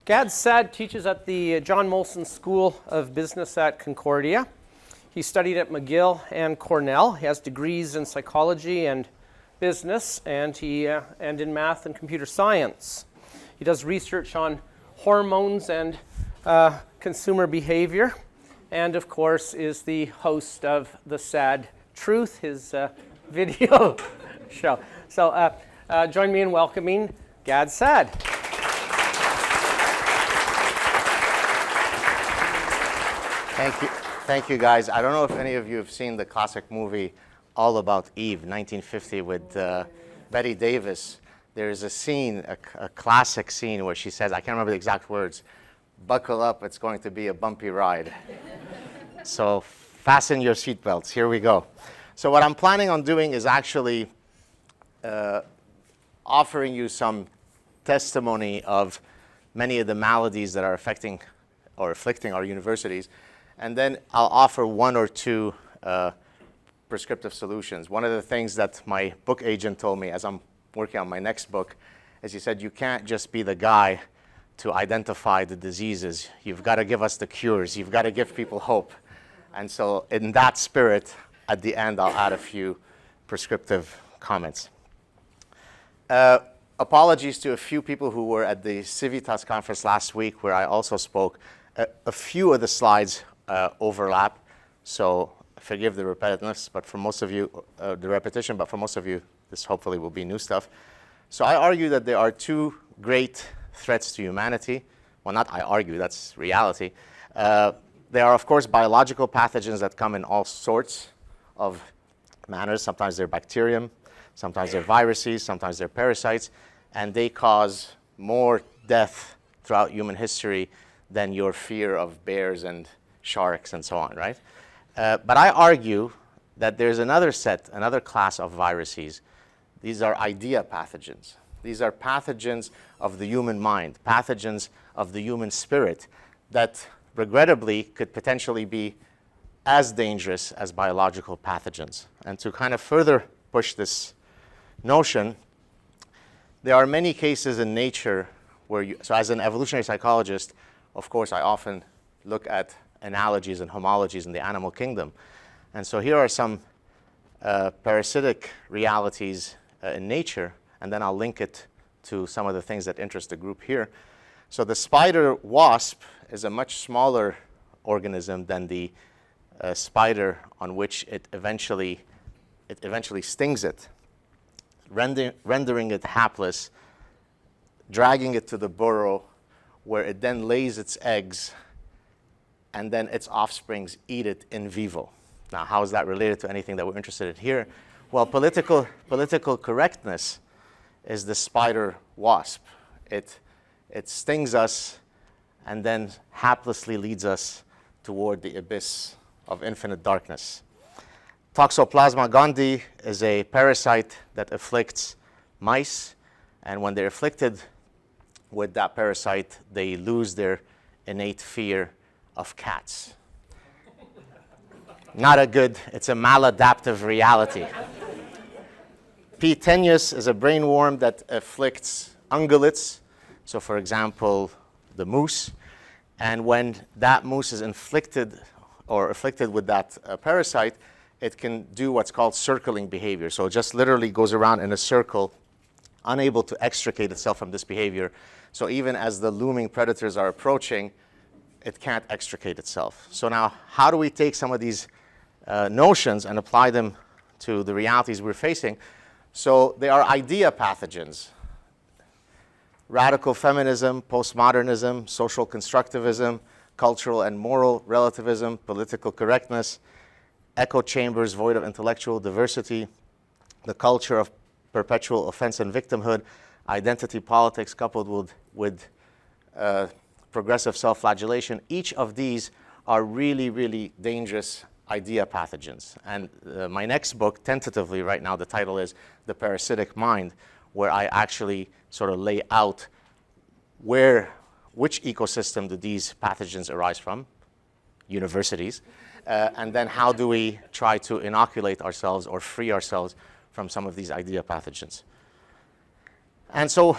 Gad Saad teaches at the John Molson School of Business at Concordia. He studied at McGill and Cornell. He has degrees in psychology and business, and in math and computer science. He does research on hormones and consumer behavior, and of course is the host of The Sad Truth, his video show. So join me in welcoming Gad Saad. Thank you, guys. I don't know if any of you have seen the classic movie All About Eve, 1950, with Bette Davis. There's a scene, a classic scene, where she says, I can't remember the exact words, "Buckle up, it's going to be a bumpy ride." So fasten your seatbelts. Here we go. So what I'm planning on doing is actually offering you some testimony of many of the maladies that are affecting or afflicting our universities. And then I'll offer one or two prescriptive solutions. One of the things that my book agent told me as I'm working on my next book is he said, you can't just be the guy to identify the diseases. You've got to give us the cures. You've got to give people hope. And so in that spirit, at the end, I'll add a few prescriptive comments. Apologies to a few people who were at the Civitas conference last week, where I also spoke. A few of the slides overlap, so forgive the repetitiveness, but for most of you, the repetition, but for most of you, this hopefully will be new stuff. So I argue that there are two great threats to humanity. Well, not I argue, that's reality. There are, of course, biological pathogens that come in all sorts of manners. Sometimes they're bacterium, sometimes they're viruses, sometimes they're parasites, and they cause more death throughout human history than your fear of bears and sharks and so on, right? But I argue that there's another class of viruses. These are idea pathogens. These are pathogens of the human mind, pathogens of the human spirit that regrettably could potentially be as dangerous as biological pathogens. And to kind of further push this notion, there are many cases in nature where so as an evolutionary psychologist, of course, I often look at analogies and homologies in the animal kingdom. And so here are some parasitic realities in nature, and then I'll link it to some of the things that interest the group here. So the spider wasp is a much smaller organism than the spider on which it eventually stings it, rendering it hapless, dragging it to the burrow, where it then lays its eggs, and then its offsprings eat it in vivo. Now, how is that related to anything that we're interested in here? Well, political correctness is the spider wasp. It stings us and then haplessly leads us toward the abyss of infinite darkness. Toxoplasma gondii is a parasite that afflicts mice, and when they're afflicted with that parasite, they lose their innate fear of cats. It's a maladaptive reality. P. tenuis is a brainworm that afflicts ungulates, so for example, the moose. And when that moose is afflicted with that parasite, it can do what's called circling behavior. So it just literally goes around in a circle, unable to extricate itself from this behavior. So even as the looming predators are approaching, it can't extricate itself. So now, how do we take some of these notions and apply them to the realities we're facing? So they are idea pathogens. Radical feminism, postmodernism, social constructivism, cultural and moral relativism, political correctness, echo chambers void of intellectual diversity, the culture of perpetual offense and victimhood, identity politics coupled with progressive self-flagellation. Each of these are really, really dangerous idea pathogens. And my next book, tentatively right now, the title is The Parasitic Mind, where I actually sort of lay out which ecosystem do these pathogens arise from, universities, and then how do we try to inoculate ourselves or free ourselves from some of these idea pathogens. And so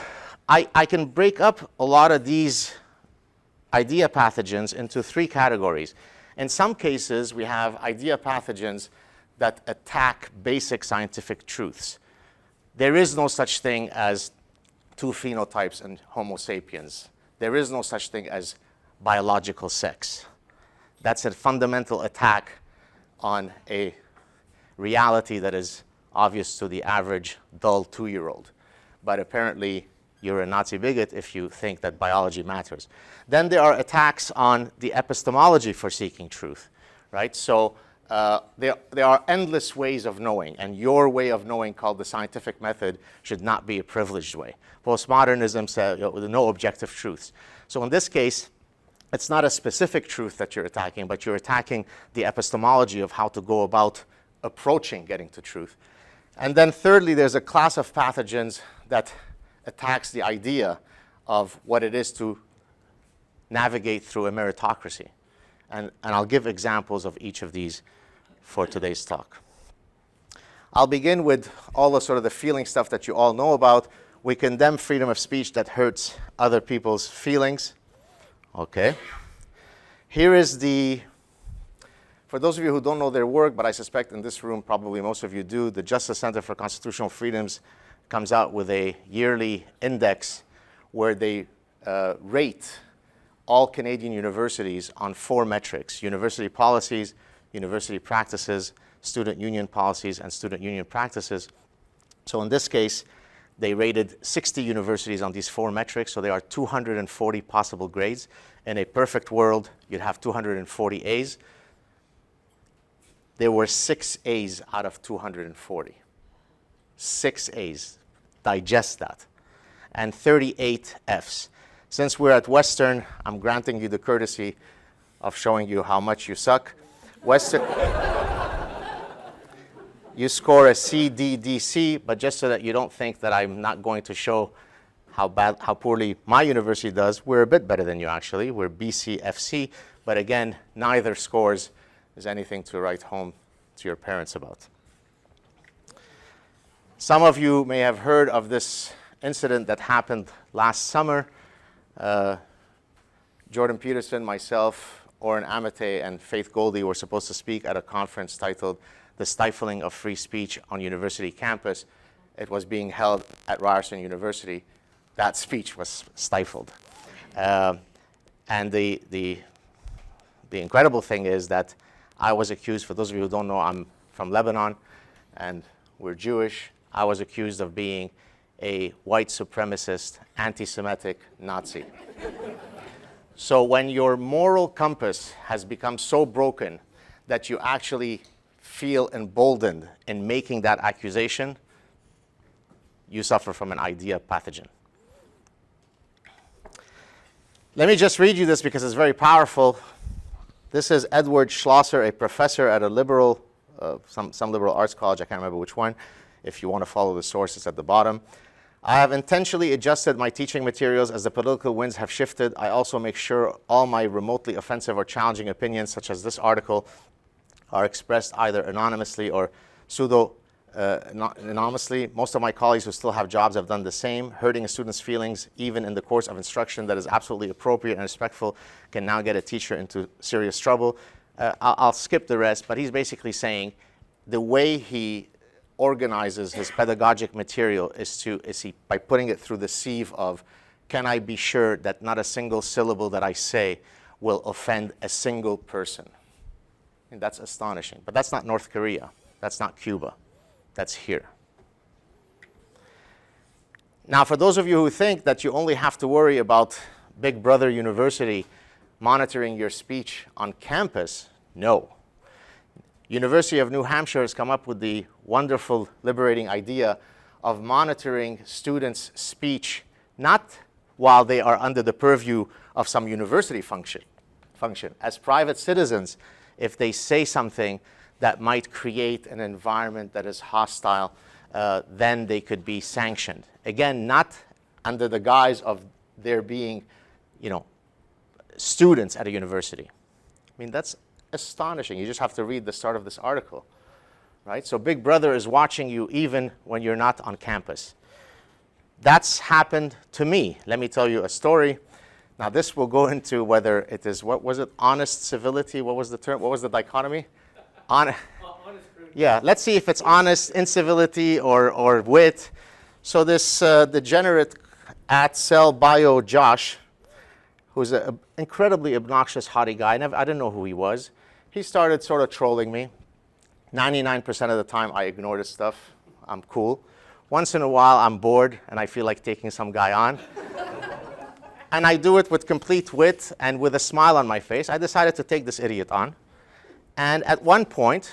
I can break up a lot of these idea pathogens into three categories. In some cases, we have idea pathogens that attack basic scientific truths. There is no such thing as two phenotypes in Homo sapiens. There is no such thing as biological sex. That's a fundamental attack on a reality that is obvious to the average dull 2-year-old. But apparently, you're a Nazi bigot if you think that biology matters. Then there are attacks on the epistemology for seeking truth, right? So there are endless ways of knowing, and your way of knowing, called the scientific method, should not be a privileged way. Postmodernism says no objective truths. So in this case, it's not a specific truth that you're attacking, but you're attacking the epistemology of how to go about approaching getting to truth. And then thirdly, there's a class of pathogens that attacks the idea of what it is to navigate through a meritocracy. And I'll give examples of each of these for today's talk. I'll begin with all the sort of the feeling stuff that you all know about. We condemn freedom of speech that hurts other people's feelings. Okay. Here is for those of you who don't know their work, but I suspect in this room probably most of you do, the Justice Center for Constitutional Freedoms comes out with a yearly index where they rate all Canadian universities on 4 metrics: university policies, university practices, student union policies, and student union practices. So in this case, they rated 60 universities on these 4 metrics, so there are 240 possible grades. In a perfect world, you'd have 240 A's. There were 6 A's out of 240. 6 A's. Digest that. And 38 F's. Since we're at Western, I'm granting you the courtesy of showing you how much you suck. Western, you score a C, D, D, C, but just so that you don't think that I'm not going to show how poorly my university does, we're a bit better than you actually. We're B, C, F, C, but again, neither scores is anything to write home to your parents about. Some of you may have heard of this incident that happened last summer. Jordan Peterson, myself, Oren Amate, and Faith Goldie were supposed to speak at a conference titled The Stifling of Free Speech on University Campus. It was being held at Ryerson University. That speech was stifled. And the incredible thing is that I was accused, for those of you who don't know, I'm from Lebanon, and we're Jewish. I was accused of being a white supremacist, anti-Semitic Nazi. So when your moral compass has become so broken that you actually feel emboldened in making that accusation, you suffer from an idea pathogen. Let me just read you this because it's very powerful. This is Edward Schlosser, a professor at a liberal, some liberal arts college, I can't remember which one. If you want to follow the source, it's at the bottom. I have intentionally adjusted my teaching materials as the political winds have shifted. I also make sure all my remotely offensive or challenging opinions, such as this article, are expressed either anonymously or pseudo-anonymously. Most of my colleagues who still have jobs have done the same. Hurting a student's feelings, even in the course of instruction that is absolutely appropriate and respectful, can now get a teacher into serious trouble. I'll skip the rest, but he's basically saying the way he organizes his pedagogic material is by putting it through the sieve of, can I be sure that not a single syllable that I say will offend a single person? And that's astonishing. But that's not North Korea. That's not Cuba. That's here. Now, for those of you who think that you only have to worry about Big Brother University monitoring your speech on campus, no. University of New Hampshire has come up with the wonderful, liberating idea of monitoring students' speech, not while they are under the purview of some university function. As private citizens, if they say something that might create an environment that is hostile, then they could be sanctioned. Again, not under the guise of there being, students at a university. I mean, that's astonishing. You just have to read the start of this article, right? So Big Brother is watching you even when you're not on campus. That's happened to me. Let me tell you a story. Now this will go into whether it is, what was it, honest civility? What was the term? What was the dichotomy? Honest yeah, let's see if it's honest, incivility, or wit. So this degenerate at Cell Bio Josh, who's an incredibly obnoxious, haughty guy. I didn't know who he was. He started sort of trolling me. 99% of the time, I ignore this stuff. I'm cool. Once in a while, I'm bored, and I feel like taking some guy on. And I do it with complete wit and with a smile on my face. I decided to take this idiot on. And at one point,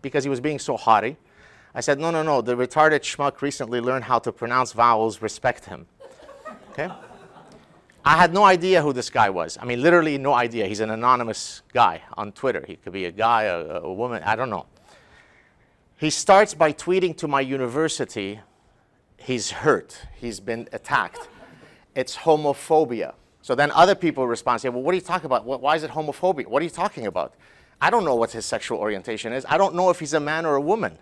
because he was being so haughty, I said, no, the retarded schmuck recently learned how to pronounce vowels, respect him. Okay? I had no idea who this guy was. I mean, literally no idea. He's an anonymous guy on Twitter. He could be a guy, a woman, I don't know. He starts by tweeting to my university, he's hurt, he's been attacked. It's homophobia. So then other people respond, say, well, what are you talking about? Why is it homophobia? What are you talking about? I don't know what his sexual orientation is. I don't know if he's a man or a woman.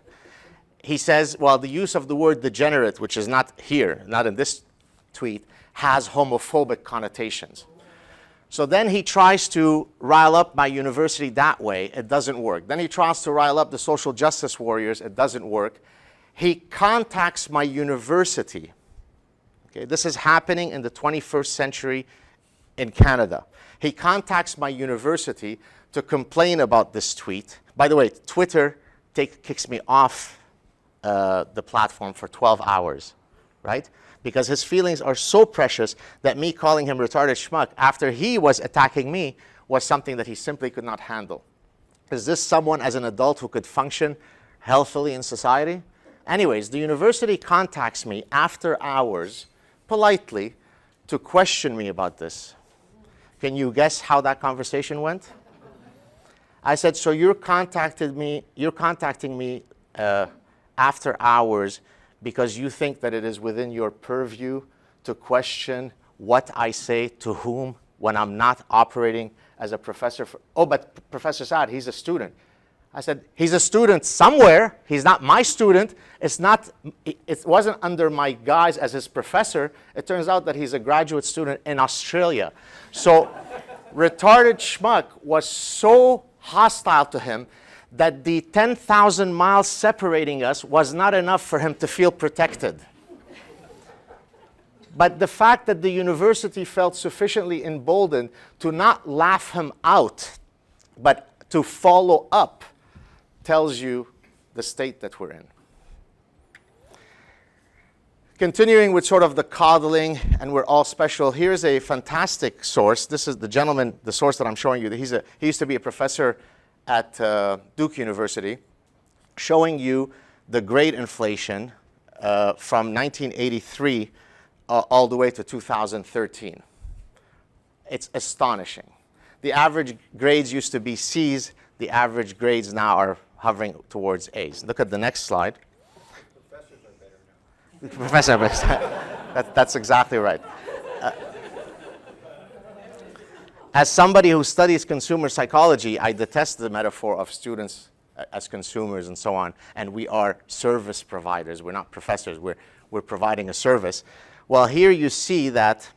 He says, well, the use of the word degenerate, which is not here, not in this tweet, has homophobic connotations. So then he tries to rile up my university that way. It doesn't work. Then he tries to rile up the social justice warriors. It doesn't work. He contacts my university. Okay, this is happening in the 21st century in Canada. He contacts my university to complain about this tweet. By the way, Twitter kicks me off the platform for 12 hours, right? Because his feelings are so precious that me calling him retarded schmuck after he was attacking me was something that he simply could not handle. Is this someone as an adult who could function healthily in society? Anyways, the university contacts me after hours, politely, to question me about this. Can you guess how that conversation went? I said, so you're contacting me after hours because you think that it is within your purview to question what I say to whom when I'm not operating as a professor. Oh, but Professor Saad, he's a student. I said, he's a student somewhere. He's not my student. It wasn't under my guise as his professor. It turns out that he's a graduate student in Australia. So retarded schmuck was so hostile to him that the 10,000 miles separating us was not enough for him to feel protected. But the fact that the university felt sufficiently emboldened to not laugh him out, but to follow up, tells you the state that we're in. Continuing with sort of the coddling, and we're all special, here's a fantastic source. This is the gentleman, the source that I'm showing you. He used to be a professor at Duke University, showing you the grade inflation from 1983 all the way to 2013. It's astonishing. The average grades used to be C's. The average grades now are hovering towards A's. Look at the next slide. Professors are better now. Professor, that's exactly right. As somebody who studies consumer psychology, I detest the metaphor of students as consumers and so on, and we are service providers. We're not professors. We're providing a service. Well, here you see that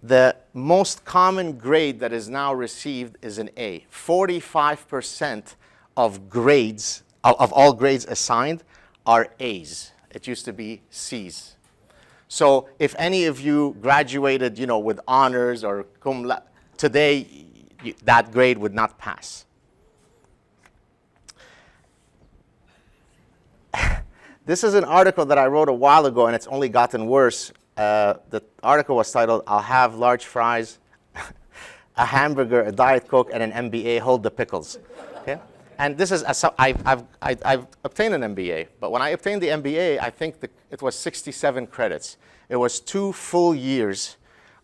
the most common grade that is now received is an A. 45% of grades, of all grades assigned, are A's. It used to be C's. So if any of you graduated, with honors or cum laude, today that grade would not pass. This is an article that I wrote a while ago, and it's only gotten worse. The article was titled, "I'll have large fries, a hamburger, a Diet Coke, and an MBA. Hold the pickles." Okay? And this is, I've obtained an MBA, but when I obtained the MBA, I think it was 67 credits. It was 2 full years,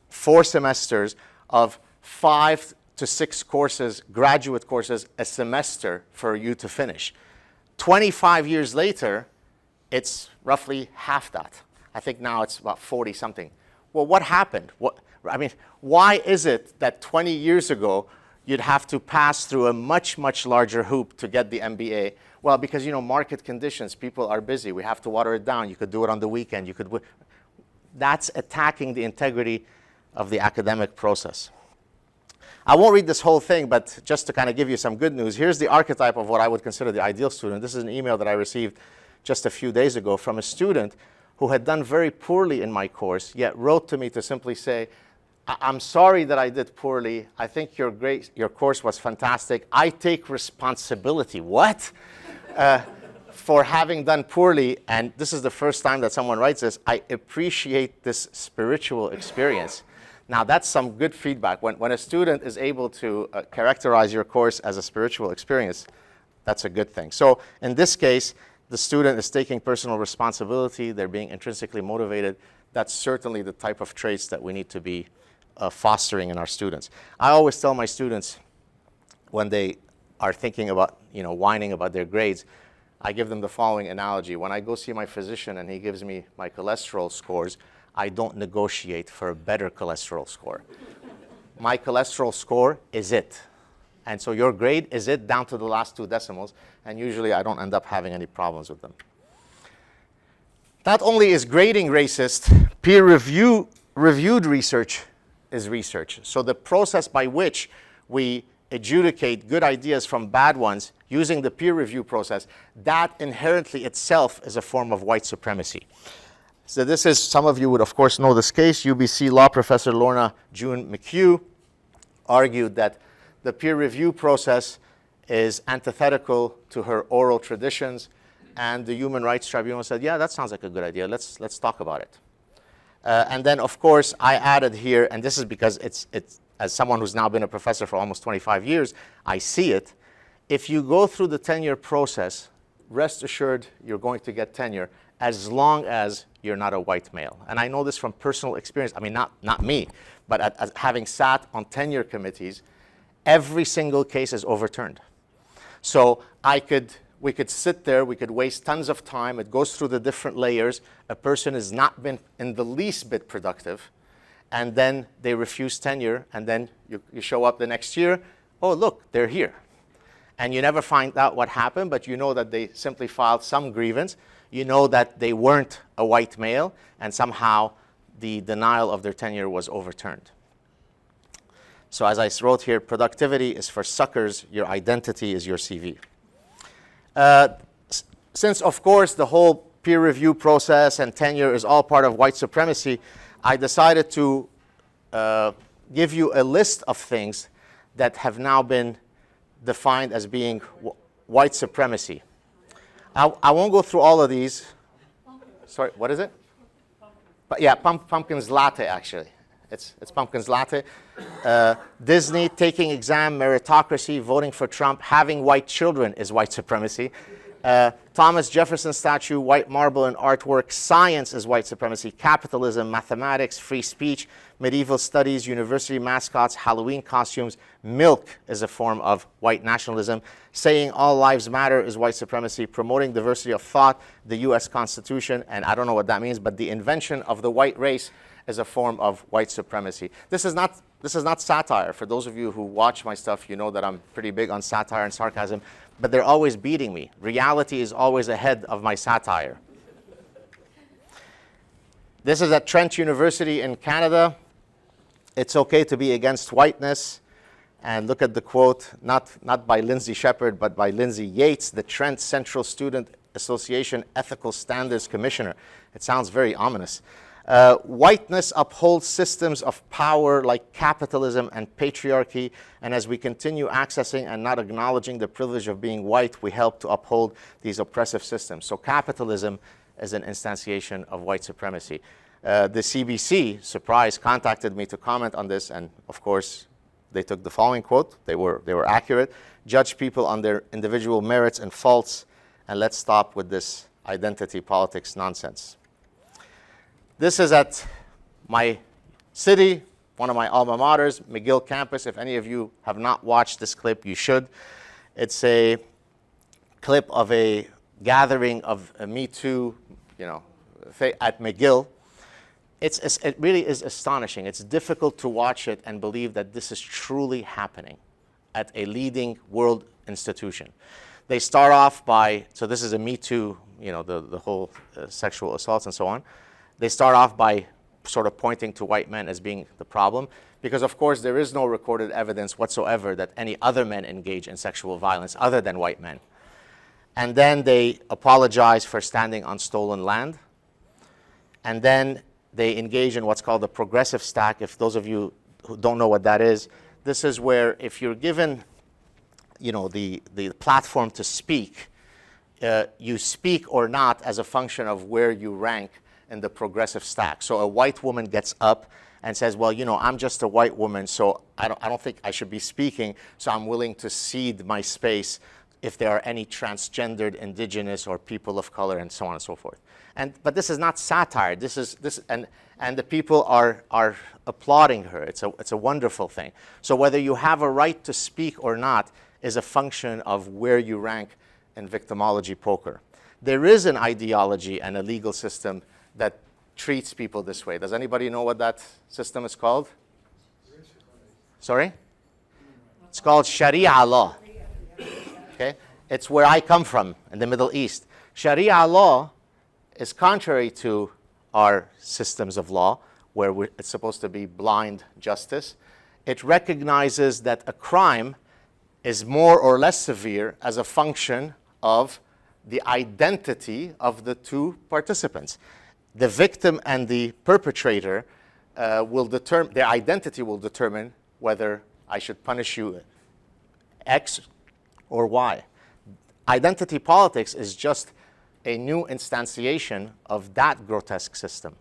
4 semesters of 5 to 6 courses, graduate courses, a semester for you to finish. 25 years later, it's roughly half that. I think now it's about 40 something. Well, what happened? Why is it that 20 years ago you'd have to pass through a much, much larger hoop to get the MBA? Well, because market conditions, people are busy. We have to water it down. You could do it on the weekend. That's attacking the integrity of the academic process. I won't read this whole thing, but just to kind of give you some good news, here's the archetype of what I would consider the ideal student. This is an email that I received just a few days ago from a student who had done very poorly in my course, yet wrote to me to simply say, I'm sorry that I did poorly. I think your course was fantastic. I take responsibility. What? For having done poorly, and this is the first time that someone writes this, I appreciate this spiritual experience. Now, that's some good feedback. When a student is able to characterize your course as a spiritual experience, that's a good thing. So in this case, the student is taking personal responsibility. They're being intrinsically motivated. That's certainly the type of traits that we need to be fostering in our students. I always tell my students when they are thinking about, whining about their grades, I give them the following analogy. When I go see my physician and he gives me my cholesterol scores, I don't negotiate for a better cholesterol score. My cholesterol score is it. And so your grade is it down to the last 2 decimals, and usually I don't end up having any problems with them. Not only is grading racist, peer-reviewed research is research. So the process by which we adjudicate good ideas from bad ones using the peer review process, that inherently itself is a form of white supremacy. So this is, some of you would of course know this case. UBC law professor Lorna June McHugh argued that the peer review process is antithetical to her oral traditions, and the Human Rights Tribunal said, yeah, that sounds like a good idea. Let's talk about it. And then, of course, I added here, and this is because it's as someone who's now been a professor for almost 25 years, I see it. If you go through the tenure process, rest assured you're going to get tenure as long as you're not a white male. And I know this from personal experience. I mean, not me, but having sat on tenure committees, every single case is overturned. So we could sit there, we could waste tons of time. It goes through the different layers. A person has not been in the least bit productive, and then they refuse tenure, and then you show up the next year, oh, look, they're here. And you never find out what happened, but you know that they simply filed some grievance. You know that they weren't a white male, and somehow the denial of their tenure was overturned. So as I wrote here, productivity is for suckers, your identity is your CV. Since, of course, the whole peer review process and tenure is all part of white supremacy, I decided to give you a list of things that have now been defined as being white supremacy. I won't go through all of these. Sorry, what is it? But yeah, pumpkin's latte, actually. It's pumpkin's latte. Disney, taking exam, meritocracy, voting for Trump, having white children is white supremacy. Thomas Jefferson statue, white marble and artwork, science is white supremacy, capitalism, mathematics, free speech, medieval studies, university mascots, Halloween costumes, milk is a form of white nationalism, saying all lives matter is white supremacy, promoting diversity of thought, the US Constitution, and I don't know what that means, but the invention of the white race is a form of white supremacy. This is not satire. For those of you who watch my stuff, you know that I'm pretty big on satire and sarcasm, but they're always beating me. Reality is always ahead of my satire. This is at Trent University in Canada. It's okay to be against whiteness. And look at the quote, not by Lindsay Shepherd, but by Lindsay Yates, the Trent Central Student Association Ethical Standards Commissioner. It sounds very ominous. Whiteness upholds systems of power like capitalism and patriarchy, and as we continue accessing and not acknowledging the privilege of being white, we help to uphold these oppressive systems. So capitalism is an instantiation of white supremacy. The CBC, surprise, contacted me to comment on this, and of course, they took the following quote. They were accurate. Judge people on their individual merits and faults, and let's stop with this identity politics nonsense. This is at my city, one of my alma maters, McGill campus. If any of you have not watched this clip, you should. It's a clip of a gathering of a Me Too, at McGill. It really is astonishing. It's difficult to watch it and believe that this is truly happening at a leading world institution. They start off by, so this is a Me Too, the whole sexual assaults and so on. They start off by sort of pointing to white men as being the problem, because of course there is no recorded evidence whatsoever that any other men engage in sexual violence other than white men. And then they apologize for standing on stolen land. And then they engage in what's called the progressive stack. If those of you who don't know what that is, this is where if you're given, the platform to speak, you speak or not as a function of where you rank in the progressive stack. So a white woman gets up and says, well, I'm just a white woman, so I don't think I should be speaking, so I'm willing to cede my space if there are any transgendered, indigenous, or people of color, and so on and so forth. But this is not satire. And the people are applauding her. It's a wonderful thing. So whether you have a right to speak or not is a function of where you rank in victimology poker. There is an ideology and a legal system that treats people this way. Does anybody know what that system is called? Sorry? It's called Sharia Law. Okay? It's where I come from, in the Middle East. Sharia law is contrary to our systems of law, where it's supposed to be blind justice. It recognizes that a crime is more or less severe as a function of the identity of the two participants. The victim and the perpetrator their identity will determine whether I should punish you X or Y. Identity politics is just a new instantiation of that grotesque system.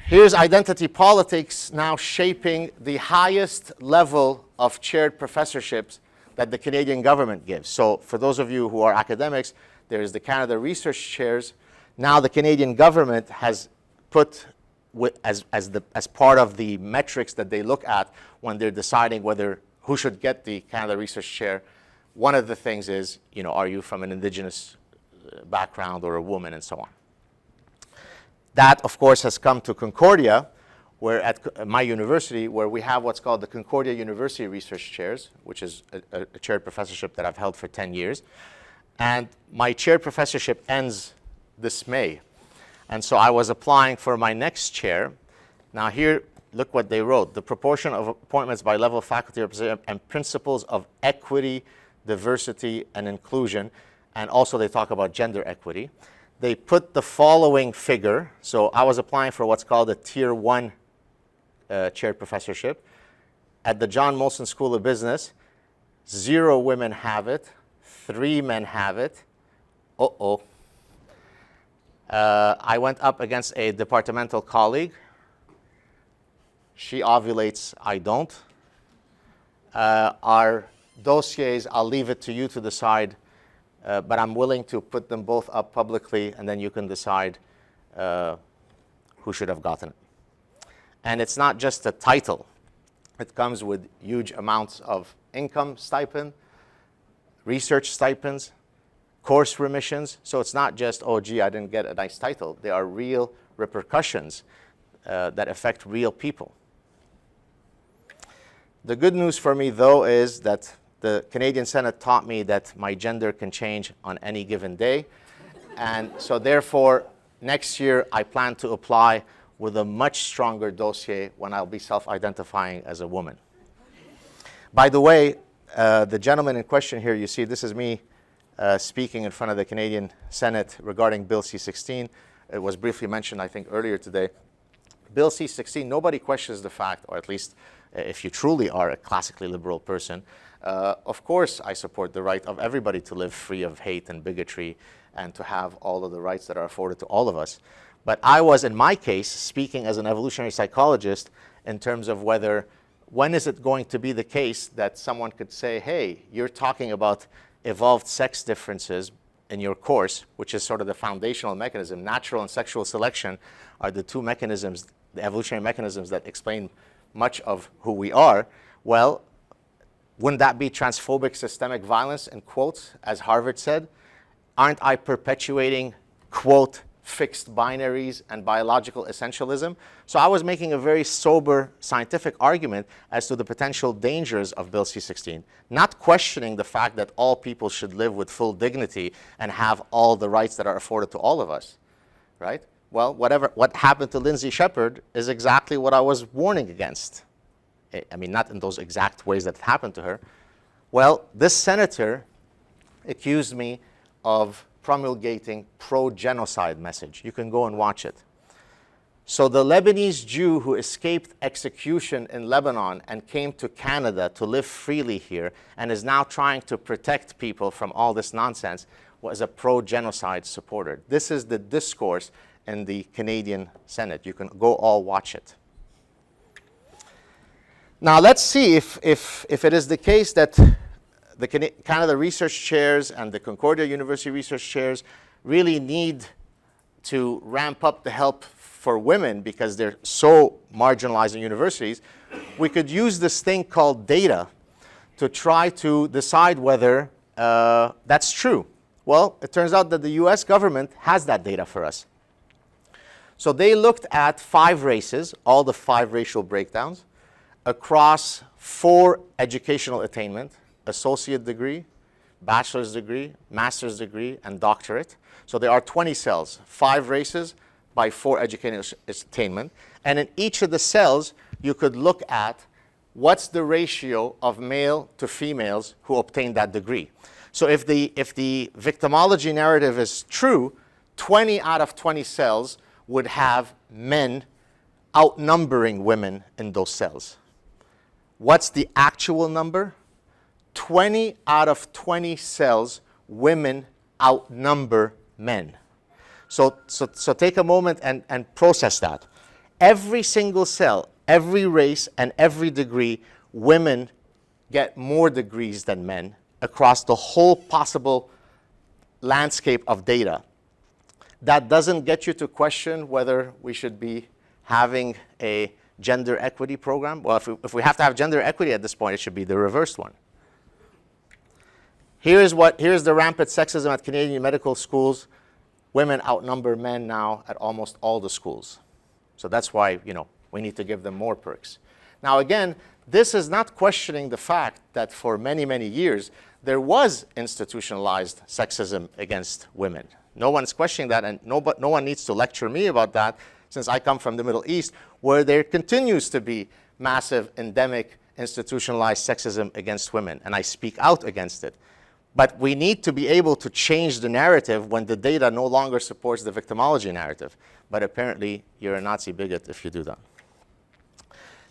Here's identity politics now shaping the highest level of chaired professorships that the Canadian government gives. So for those of you who are academics, there's the Canada Research Chairs. Now the Canadian government has put as part of the metrics that they look at when they're deciding who should get the Canada Research Chair, one of the things is, are you from an indigenous background or a woman, and so on. That, of course, has come to Concordia, where at my university, where we have what's called the Concordia University Research Chairs, which is a chaired professorship that I've held for 10 years. And my chaired professorship ends this May. And so I was applying for my next chair. Now here, look what they wrote. The proportion of appointments by level of faculty representative and principles of equity, diversity, and inclusion. And also they talk about gender equity. They put the following figure. So I was applying for what's called a Tier 1 chaired professorship. At the John Molson School of Business, 0 women have it, 3 men have it. I went up against a departmental colleague. She ovulates, I don't. Our dossiers, I'll leave it to you to decide, but I'm willing to put them both up publicly, and then you can decide who should have gotten it. And it's not just a title. It comes with huge amounts of income stipend, research stipends, course remissions. So it's not just, oh, gee, I didn't get a nice title. There are real repercussions that affect real people. The good news for me, though, is that the Canadian Senate taught me that my gender can change on any given day. And so therefore, next year, I plan to apply with a much stronger dossier when I'll be self-identifying as a woman. By the way, the gentleman in question here, you see, this is me speaking in front of the Canadian Senate regarding Bill C-16. It was briefly mentioned, I think, earlier today. Bill C-16, nobody questions the fact, or at least if you truly are a classically liberal person, of course I support the right of everybody to live free of hate and bigotry and to have all of the rights that are afforded to all of us. But I was, in my case, speaking as an evolutionary psychologist in terms of when is it going to be the case that someone could say, hey, you're talking about evolved sex differences in your course, which is sort of the foundational mechanism. Natural and sexual selection are the two mechanisms, the evolutionary mechanisms that explain much of who we are. Well, wouldn't that be transphobic systemic violence, in quotes, as Harvard said? Aren't I perpetuating, quote, fixed binaries and biological essentialism? So I was making a very sober scientific argument as to the potential dangers of Bill C-16, not questioning the fact that all people should live with full dignity and have all the rights that are afforded to all of us. right? Well, what happened to Lindsay Shepherd is exactly what I was warning against. I mean, not in those exact ways that it happened to her. Well, this senator accused me of promulgating pro-genocide message. You can go and watch it. So the Lebanese Jew who escaped execution in Lebanon and came to Canada to live freely here and is now trying to protect people from all this nonsense was a pro-genocide supporter. This is the discourse in the Canadian Senate. You can go all watch it. Now let's see if it is the case that the Canada research chairs and the Concordia University research chairs really need to ramp up the help for women because they're so marginalized in universities. We could use this thing called data to try to decide whether that's true. Well, it turns out that the US government has that data for us. So they looked at 5 races, all the 5 racial breakdowns, across 4 educational attainment, associate degree, bachelor's degree, master's degree, and doctorate. So there are 20 cells, 5 races by 4 educational attainment. And in each of the cells, you could look at what's the ratio of male to females who obtain that degree. So if the victimology narrative is true, 20 out of 20 cells would have men outnumbering women in those cells. What's the actual number? 20 out of 20 cells, women outnumber men. So take a moment and process that. Every single cell, every race, and every degree, women get more degrees than men across the whole possible landscape of data. That doesn't get you to question whether we should be having a gender equity program. Well, if we have to have gender equity at this point, it should be the reversed one. Here's the rampant sexism at Canadian medical schools. Women outnumber men now at almost all the schools. So that's why, we need to give them more perks. Now again, this is not questioning the fact that for many, many years, there was institutionalized sexism against women. No one's questioning that, and no one needs to lecture me about that, since I come from the Middle East, where there continues to be massive, endemic, institutionalized sexism against women, and I speak out against it. But we need to be able to change the narrative when the data no longer supports the victimology narrative. But apparently, you're a Nazi bigot if you do that.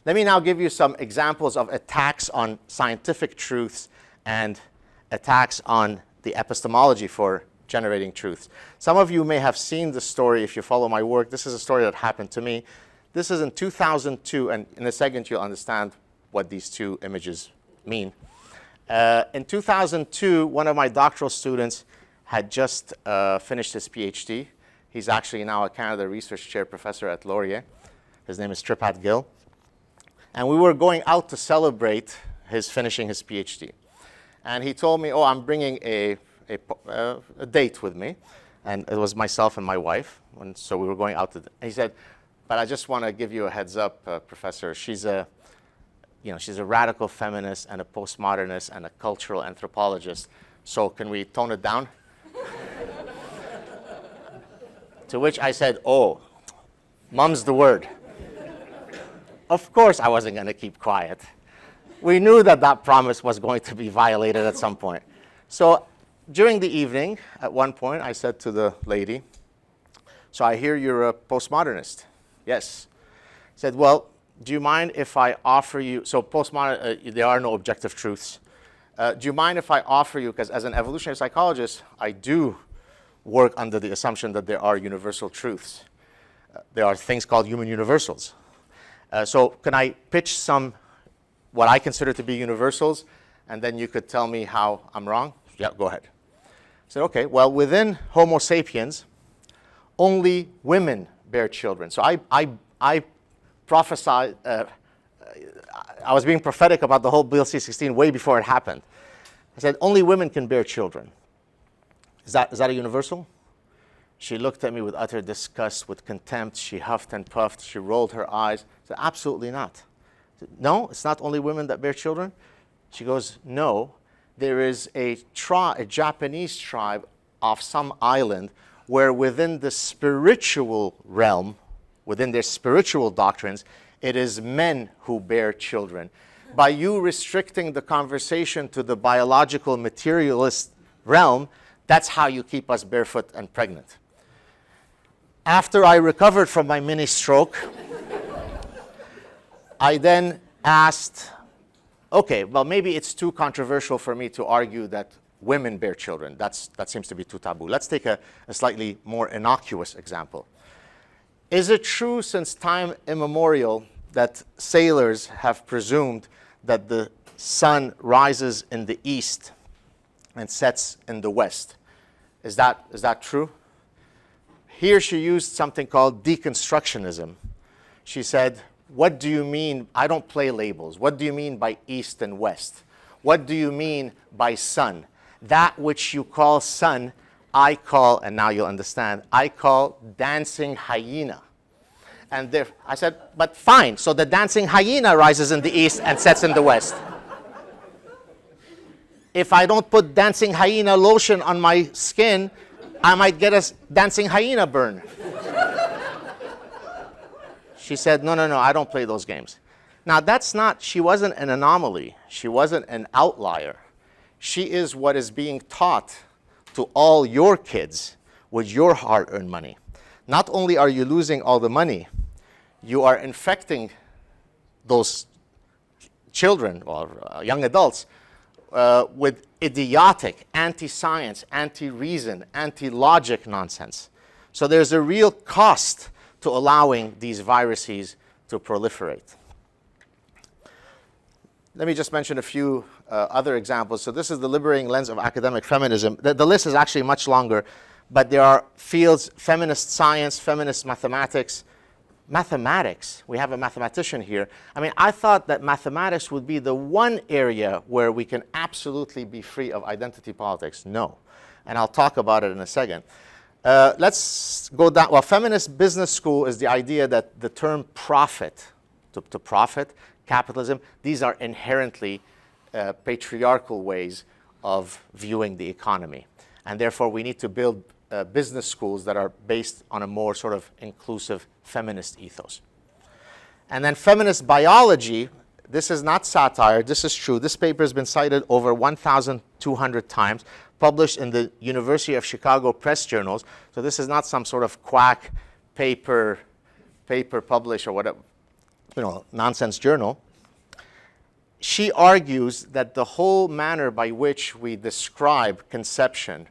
Let me now give you some examples of attacks on scientific truths and attacks on the epistemology for generating truths. Some of you may have seen the story if you follow my work. This is a story that happened to me. This is in 2002, and in a second you'll understand what these 2 images mean. In 2002, one of my doctoral students had just finished his PhD. He's actually now a Canada Research Chair professor at Laurier. His name is Tripat Gill. And we were going out to celebrate his finishing his PhD. And he told me, I'm bringing a date with me. And it was myself and my wife. And so we were going out to, he said, but I just want to give you a heads up, Professor. She's a radical feminist and a postmodernist and a cultural anthropologist. So can we tone it down? To which I said, mum's the word. Of course I wasn't going to keep quiet. We knew that promise was going to be violated at some point. So during the evening, at one point, I said to the lady, so I hear you're a postmodernist. Yes. I said, well, do you mind if I offer you, so postmodern, there are no objective truths. Do you mind if I offer you, because as an evolutionary psychologist, I do work under the assumption that there are universal truths. There are things called human universals. So can I pitch some, what I consider to be universals, and then you could tell me how I'm wrong? Yeah, go ahead. I said, okay, well, within Homo sapiens, only women bear children. So I prophesied, I was being prophetic about the whole Bill C-16 way before it happened. I said, only women can bear children. Is that a universal? She looked at me with utter disgust, with contempt. She huffed and puffed. She rolled her eyes. I said, absolutely not. I said, no, it's not only women that bear children? She goes, no. There is a Japanese tribe off some island where within the spiritual realm, within their spiritual doctrines, it is men who bear children. By you restricting the conversation to the biological materialist realm, that's how you keep us barefoot and pregnant. After I recovered from my mini stroke, I then asked, okay, well, maybe it's too controversial for me to argue that women bear children. That seems to be too taboo. Let's take a slightly more innocuous example. Is it true since time immemorial that sailors have presumed that the sun rises in the east and sets in the west? Is that true? Here she used something called deconstructionism. She said, what do you mean? I don't play labels. What do you mean by east and west? What do you mean by sun? That which you call sun, I call, and now you'll understand, I call dancing hyena. And there, I said, but fine, so the dancing hyena rises in the east and sets in the west. If I don't put dancing hyena lotion on my skin, I might get a dancing hyena burn. She said, no, I don't play those games. Now she wasn't an anomaly. She wasn't an outlier. She is what is being taught to all your kids with your hard-earned money. Not only are you losing all the money, you are infecting those children or young adults with idiotic, anti-science, anti-reason, anti-logic nonsense. So there's a real cost to allowing these viruses to proliferate. Let me just mention a few other examples. So this is the liberating lens of academic feminism. The list is actually much longer, but there are fields: feminist science, feminist mathematics. Mathematics, we have a mathematician here. I mean, I thought that mathematics would be the one area where we can absolutely be free of identity politics. No, and I'll talk about it in a second. Let's go down. Well, feminist business school is the idea that the term profit, to profit, capitalism, these are inherently patriarchal ways of viewing the economy. And therefore, we need to build business schools that are based on a more sort of inclusive feminist ethos. And then feminist biology, this is not satire, this is true. This paper has been cited over 1,200 times, published in the University of Chicago press journals. So this is not some sort of quack paper published or whatever, nonsense journal. She argues that the whole manner by which we describe conception,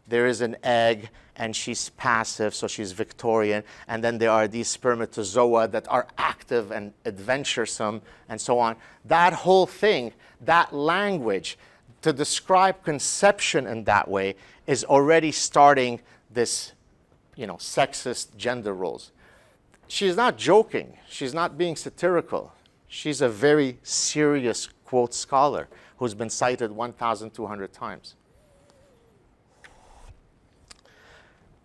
there is an egg and she's passive, so she's Victorian, and then there are these spermatozoa that are active and adventuresome and so on. That whole thing, that language, to describe conception in that way is already starting this, sexist gender roles. She's not joking. She's not being satirical. She's a very serious, quote, scholar who's been cited 1,200 times.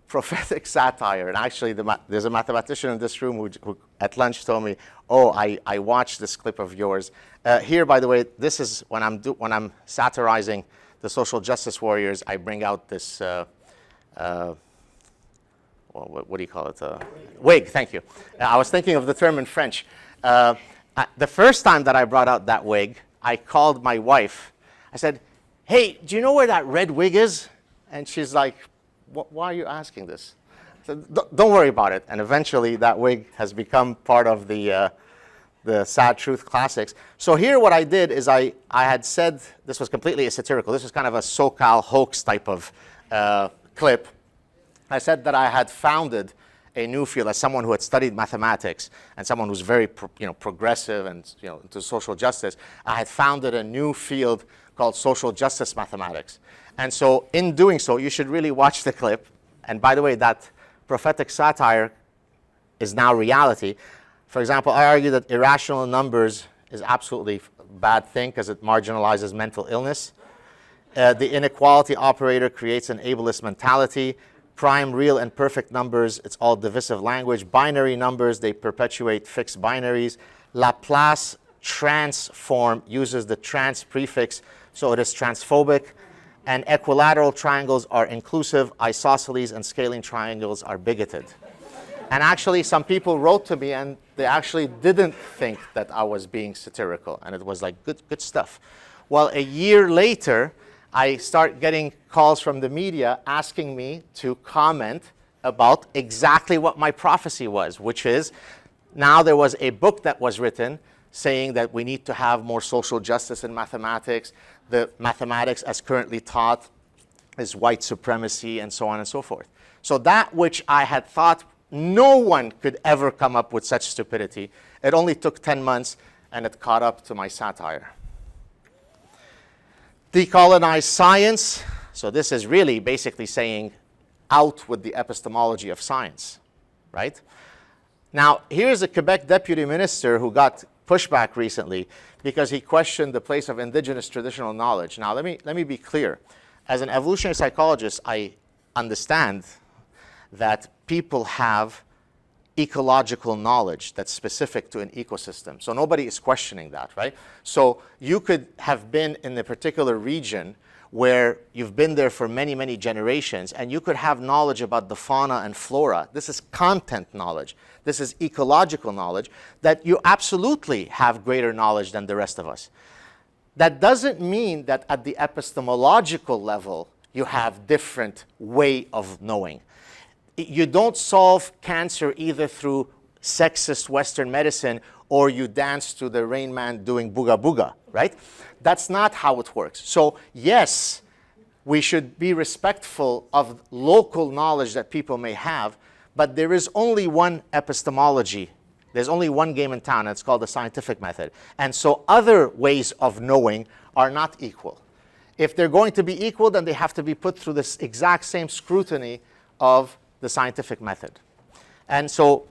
Prophetic satire, and actually there's a mathematician in this room who at lunch told me, oh, I watched this clip of yours. Here, by the way, this is when I'm satirizing the social justice warriors, I bring out this, what do you call it? Wig, thank you. I was thinking of the term in French. The first time that I brought out that wig, I called my wife. I said, hey, do you know where that red wig is? And she's like, why are you asking this? I said, don't worry about it. And eventually that wig has become part of the Sad Truth Classics. So here what I did is I had said, this was completely satirical. This was kind of a SoCal hoax type of clip. I said that I had founded a new field as someone who had studied mathematics and someone who's very progressive and into social justice. I had founded a new field called social justice mathematics. And so in doing so, you should really watch the clip. And by the way, that prophetic satire is now reality. For example, I argue that irrational numbers is absolutely a bad thing because it marginalizes mental illness. The inequality operator creates an ableist mentality. Prime, real, and perfect numbers, it's all divisive language. Binary numbers, they perpetuate fixed binaries. Laplace transform uses the trans prefix, so it is transphobic. and equilateral triangles are inclusive, isosceles and scaling triangles are bigoted. And actually, some people wrote to me and they actually didn't think that I was being satirical, and it was like good stuff. Well, a year later, I start getting calls from the media asking me to comment about exactly what my prophecy was, which is now there was a book that was written saying that we need to have more social justice in mathematics. The mathematics as currently taught is white supremacy and so on and so forth. So that which I had thought no one could ever come up with such stupidity, it only took 10 months and it caught up to my satire. Decolonize science. So this is really basically saying out with the epistemology of science, right? Now, here's a Quebec deputy minister who got pushback recently because he questioned the place of indigenous traditional knowledge. Now, let me be clear. As an evolutionary psychologist, I understand that people have ecological knowledge that's specific to an ecosystem. So nobody is questioning that, right? So you could have been in a particular region where you've been there for many, many generations, and you could have knowledge about the fauna and flora. This is content knowledge. This is ecological knowledge that you absolutely have greater knowledge than the rest of us. That doesn't mean that at the epistemological level, you have different way of knowing. You don't solve cancer either through sexist Western medicine or you dance to the Rain Man doing booga booga, right? That's not how it works. So yes, we should be respectful of local knowledge that people may have, but there is only one epistemology. There's only one game in town, and it's called the scientific method. And so other ways of knowing are not equal. If they're going to be equal, then they have to be put through this exact same scrutiny of the scientific method. And so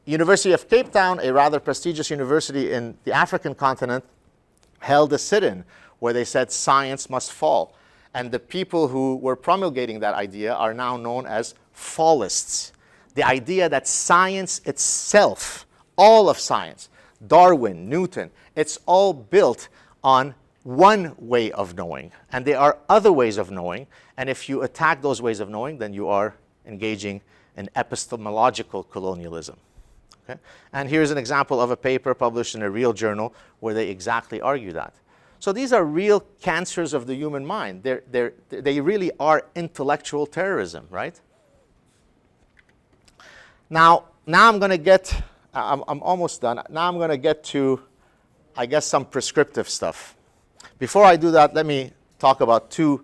University of Cape Town, a rather prestigious university in the African continent, held a sit-in where they said science must fall. And the people who were promulgating that idea are now known as fallists. The idea that science itself, all of science, Darwin, Newton, it's all built on one way of knowing. And there are other ways of knowing. And if you attack those ways of knowing, then you are engaging in epistemological colonialism. Okay? And here's an example of a paper published in a real journal where they exactly argue that. So these are real cancers of the human mind. They really are intellectual terrorism, right? Now I'm going to get, I'm almost done. Now I'm going to get to, I guess, some prescriptive stuff. Before I do that, let me talk about two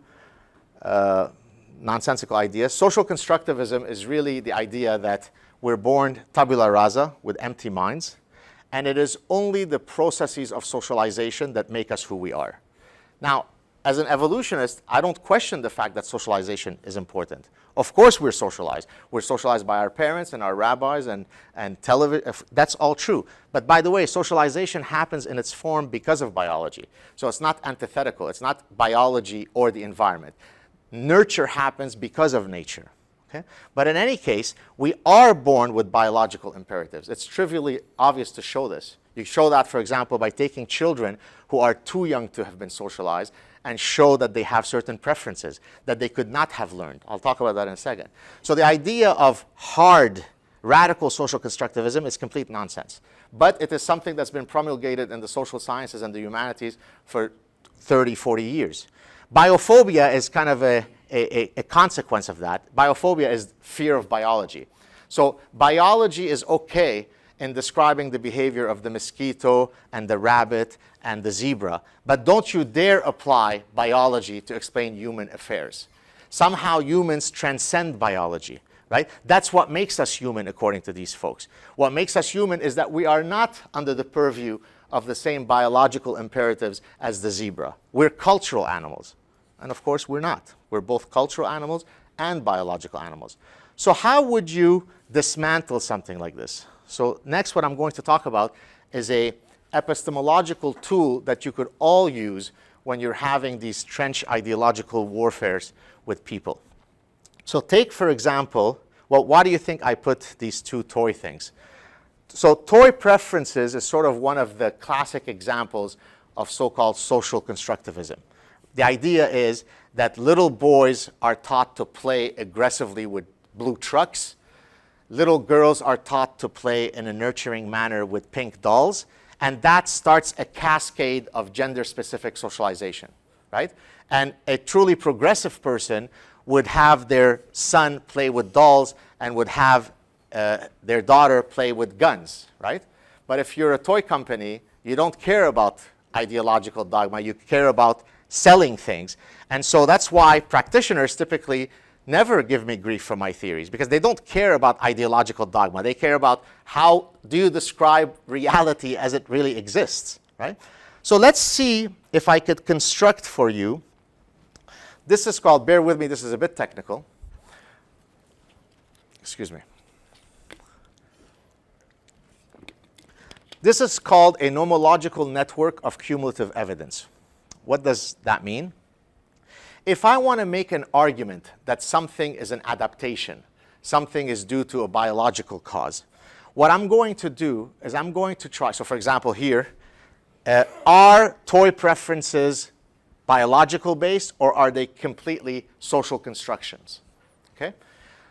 nonsensical ideas. Social constructivism is really the idea that we're born tabula rasa with empty minds, and it is only the processes of socialization that make us who we are. Now, as an evolutionist, I don't question the fact that socialization is important. Of course we're socialized. We're socialized by our parents and our rabbis and television. That's all true. But by the way, socialization happens in its form because of biology. So it's not antithetical. It's not biology or the environment. Nurture happens because of nature. Okay? But in any case, we are born with biological imperatives. It's trivially obvious to show this. You show that, for example, by taking children who are too young to have been socialized and show that they have certain preferences that they could not have learned. I'll talk about that in a second. So the idea of hard, radical social constructivism is complete nonsense. But it is something that's been promulgated in the social sciences and the humanities for 30, 40 years. Biophobia is kind of a consequence of that. Biophobia is fear of biology. So biology is okay in describing the behavior of the mosquito and the rabbit and the zebra, but don't you dare apply biology to explain human affairs. Somehow humans transcend biology, right? That's what makes us human, according to these folks. What makes us human is that we are not under the purview of the same biological imperatives as the zebra. We're cultural animals. And of course, we're not. We're both cultural animals and biological animals. So how would you dismantle something like this? So next, what I'm going to talk about is a epistemological tool that you could all use when you're having these trench ideological warfares with people. So take, for example, well, why do you think I put these two toy things? So toy preferences is sort of one of the classic examples of so-called social constructivism. The idea is that little boys are taught to play aggressively with blue trucks. Little girls are taught to play in a nurturing manner with pink dolls. And that starts a cascade of gender-specific socialization, right? And a truly progressive person would have their son play with dolls and would have their daughter play with guns, right? But if you're a toy company, you don't care about ideological dogma. You care about selling things. And so that's why practitioners typically never give me grief for my theories, because they don't care about ideological dogma. They care about how do you describe reality as it really exists, right? So let's see if I could construct for you. This is called, bear with me, this is a bit technical. Excuse me. This is called a nomological network of cumulative evidence. What does that mean? If I want to make an argument that something is an adaptation, something is due to a biological cause, what I'm going to do is I'm going to try, so for example here, are toy preferences biological based or are they completely social constructions? Okay?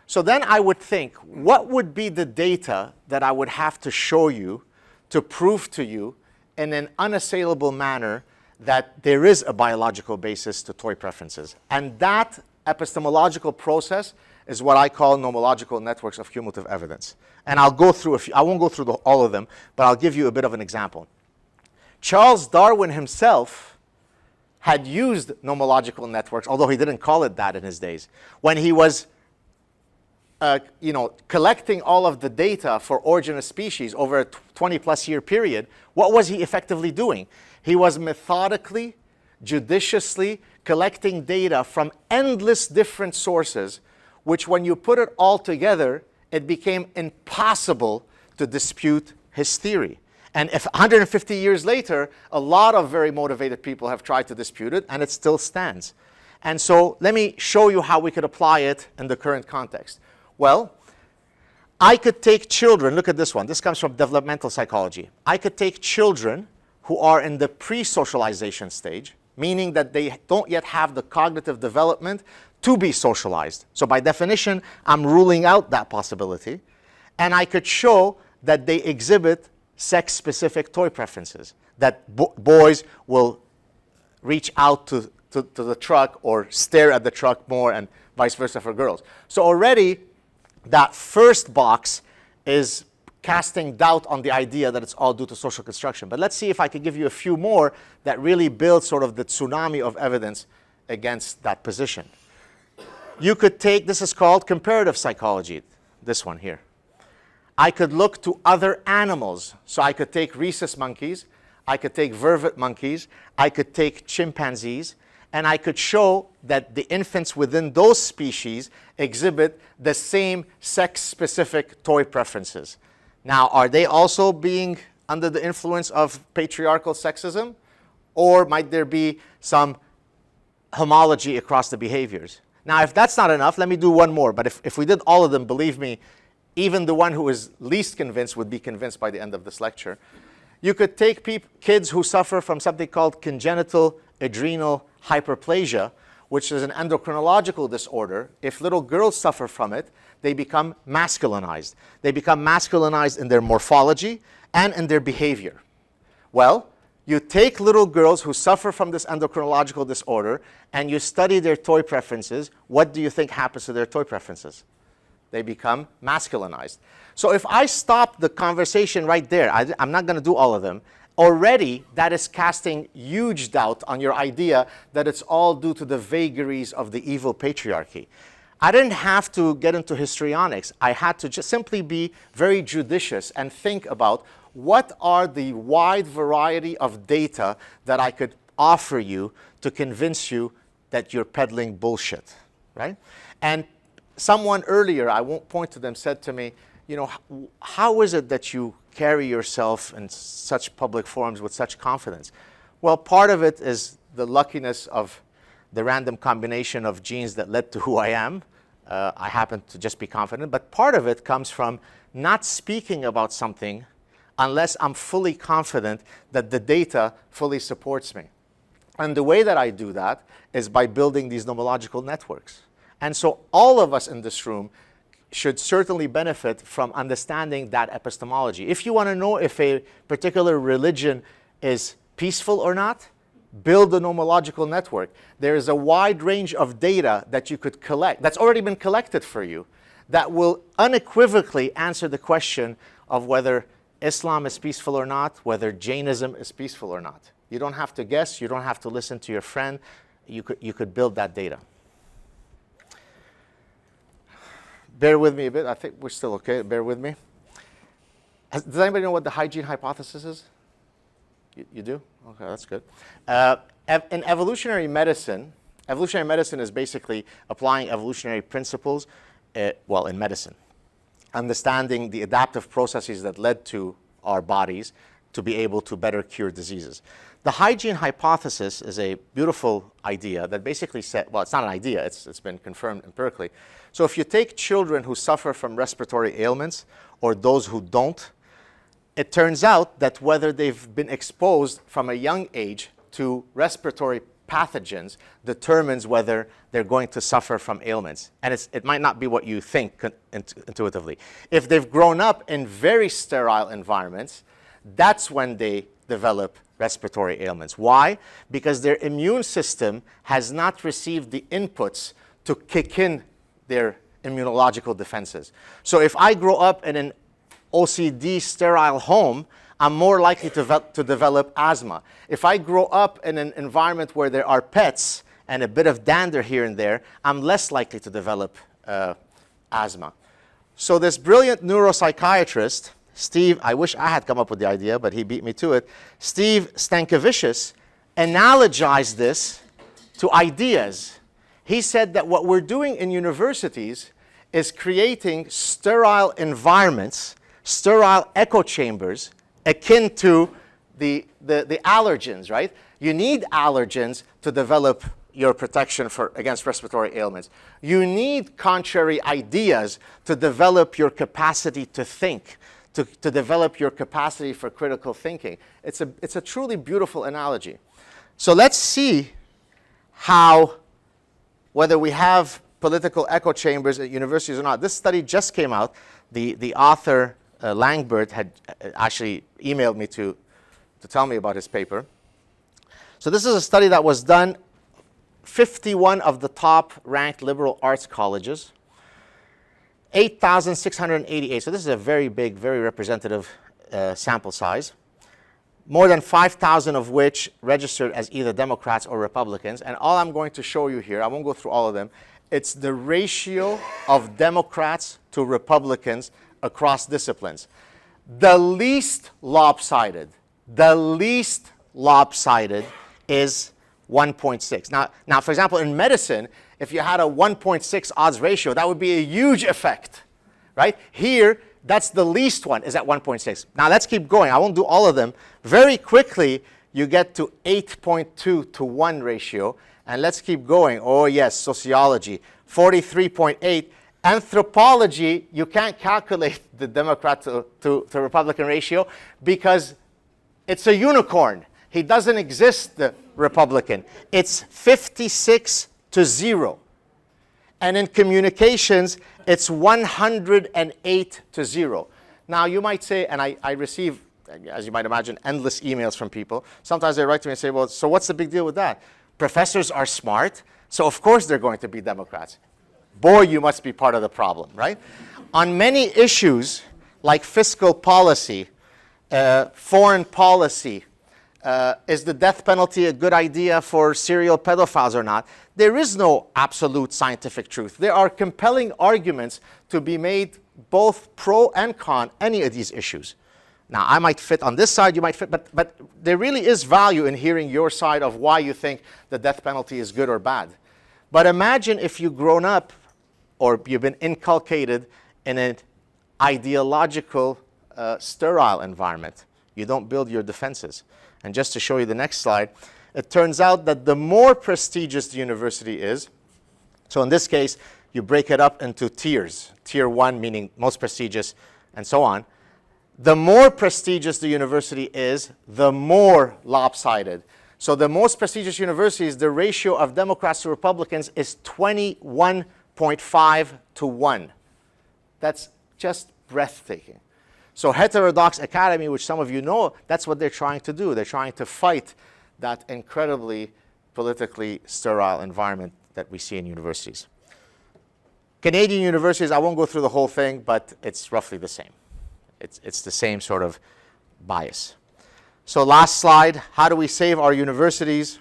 So then I would think, what would be the data that I would have to show you to prove to you in an unassailable manner that there is a biological basis to toy preferences? And that epistemological process is what I call nomological networks of cumulative evidence. And I'll go through a few, I won't go through all of them, but I'll give you a bit of an example. Charles Darwin himself had used nomological networks, although he didn't call it that in his days, when he was collecting all of the data for origin of species over a 20-plus year period. What was he effectively doing? He was methodically, judiciously collecting data from endless different sources, which when you put it all together, it became impossible to dispute his theory. And if 150 years later, a lot of very motivated people have tried to dispute it, and it still stands. And so let me show you how we could apply it in the current context. Well, I could take children, look at this one. This comes from developmental psychology. I could take children who are in the pre-socialization stage, meaning that they don't yet have the cognitive development to be socialized. So by definition, I'm ruling out that possibility. And I could show that they exhibit sex-specific toy preferences, that boys will reach out to the truck or stare at the truck more, and vice versa for girls. So already, that first box is casting doubt on the idea that it's all due to social construction. But let's see if I could give you a few more that really build sort of the tsunami of evidence against that position. You could take, this is called comparative psychology, this one here. I could look to other animals. So I could take rhesus monkeys, I could take vervet monkeys, I could take chimpanzees, and I could show that the infants within those species exhibit the same sex-specific toy preferences. Now, are they also being under the influence of patriarchal sexism? Or might there be some homology across the behaviors? Now, if that's not enough, let me do one more. But if we did all of them, believe me, even the one who is least convinced would be convinced by the end of this lecture. You could take kids who suffer from something called congenital adrenal hyperplasia, which is an endocrinological disorder. If little girls suffer from it, they become masculinized. They become masculinized in their morphology and in their behavior. Well, you take little girls who suffer from this endocrinological disorder and you study their toy preferences. What do you think happens to their toy preferences? They become masculinized. So if I stop the conversation right there, I'm not going to do all of them, already that is casting huge doubt on your idea that it's all due to the vagaries of the evil patriarchy. I didn't have to get into histrionics. I had to just simply be very judicious and think about what are the wide variety of data that I could offer you to convince you that you're peddling bullshit, right? And someone earlier, I won't point to them, said to me, you know, how is it that you carry yourself in such public forums with such confidence? Well, part of it is the luckiness of the random combination of genes that led to who I am. I happen to just be confident. But part of it comes from not speaking about something unless I'm fully confident that the data fully supports me. And the way that I do that is by building these nomological networks. And so all of us in this room should certainly benefit from understanding that epistemology. If you want to know if a particular religion is peaceful or not, build a nomological network. There is a wide range of data that you could collect, that's already been collected for you, that will unequivocally answer the question of whether Islam is peaceful or not, whether Jainism is peaceful or not. You don't have to guess, you don't have to listen to your friend, you could build that data. Bear with me a bit, I think we're still okay, bear with me. Does anybody know what the hygiene hypothesis is? You do? Okay, that's good. In evolutionary medicine is basically applying evolutionary principles, in medicine. Understanding the adaptive processes that led to our bodies to be able to better cure diseases. The hygiene hypothesis is a beautiful idea that basically said, well, it's not an idea, it's been confirmed empirically. So if you take children who suffer from respiratory ailments or those who don't, it turns out that whether they've been exposed from a young age to respiratory pathogens determines whether they're going to suffer from ailments. And it might not be what you think intuitively. If they've grown up in very sterile environments, that's when they develop respiratory ailments. Why? Because their immune system has not received the inputs to kick in their immunological defenses. So if I grow up in an OCD sterile home, I'm more likely to develop asthma. If I grow up in an environment where there are pets and a bit of dander here and there, I'm less likely to develop asthma. So this brilliant neuropsychiatrist, Steve, I wish I had come up with the idea, but he beat me to it. Steve Stankiewicz analogized this to ideas. He said that what we're doing in universities is creating sterile environments, sterile echo chambers, akin to the allergens, right? You need allergens to develop your protection against respiratory ailments. You need contrary ideas to develop your capacity to think, to develop your capacity for critical thinking. It's a truly beautiful analogy. So let's see how, whether we have political echo chambers at universities or not. This study just came out. The author, Langbert, had actually emailed me to tell me about his paper. So this is a study that was done 51 of the top ranked liberal arts colleges, 8,688. So this is a very big, very representative sample size. More than 5,000 of which registered as either Democrats or Republicans. And all I'm going to show you here, I won't go through all of them, it's the ratio of Democrats to Republicans across disciplines. The least lopsided is 1.6. Now, for example, in medicine, if you had a 1.6 odds ratio, that would be a huge effect, right? Here, that's the least one, is at 1.6. Now, let's keep going. I won't do all of them. Very quickly, you get to 8.2 to 1 ratio. And let's keep going. Oh, yes, sociology, 43.8. Anthropology, you can't calculate the Democrat to Republican ratio because it's a unicorn. He doesn't exist, the Republican. It's 56 to 0. And in communications, it's 108 to 0. Now, you might say, and I receive, as you might imagine, endless emails from people. Sometimes they write to me and say, well, so what's the big deal with that? Professors are smart, so of course they're going to be Democrats. Boy, you must be part of the problem, right? On many issues, like fiscal policy, foreign policy, is the death penalty a good idea for serial pedophiles or not? There is no absolute scientific truth. There are compelling arguments to be made both pro and con any of these issues. Now, I might fit on this side, you might fit, but there really is value in hearing your side of why you think the death penalty is good or bad. But imagine if you've grown up or you've been inculcated in an ideological, sterile environment. You don't build your defenses. And just to show you the next slide, it turns out that the more prestigious the university is, so in this case, you break it up into tiers. Tier 1 meaning most prestigious, and so on. The more prestigious the university is, the more lopsided. So the most prestigious universities, the ratio of Democrats to Republicans is 21.5 to 1. That's just breathtaking. So heterodox academy, which some of you know, that's what they're trying to do. They're trying to fight that incredibly politically sterile environment that we see in universities. Canadian universities, I won't go through the whole thing, but it's roughly the same. It's the same sort of bias. So last slide, how do we save our universities?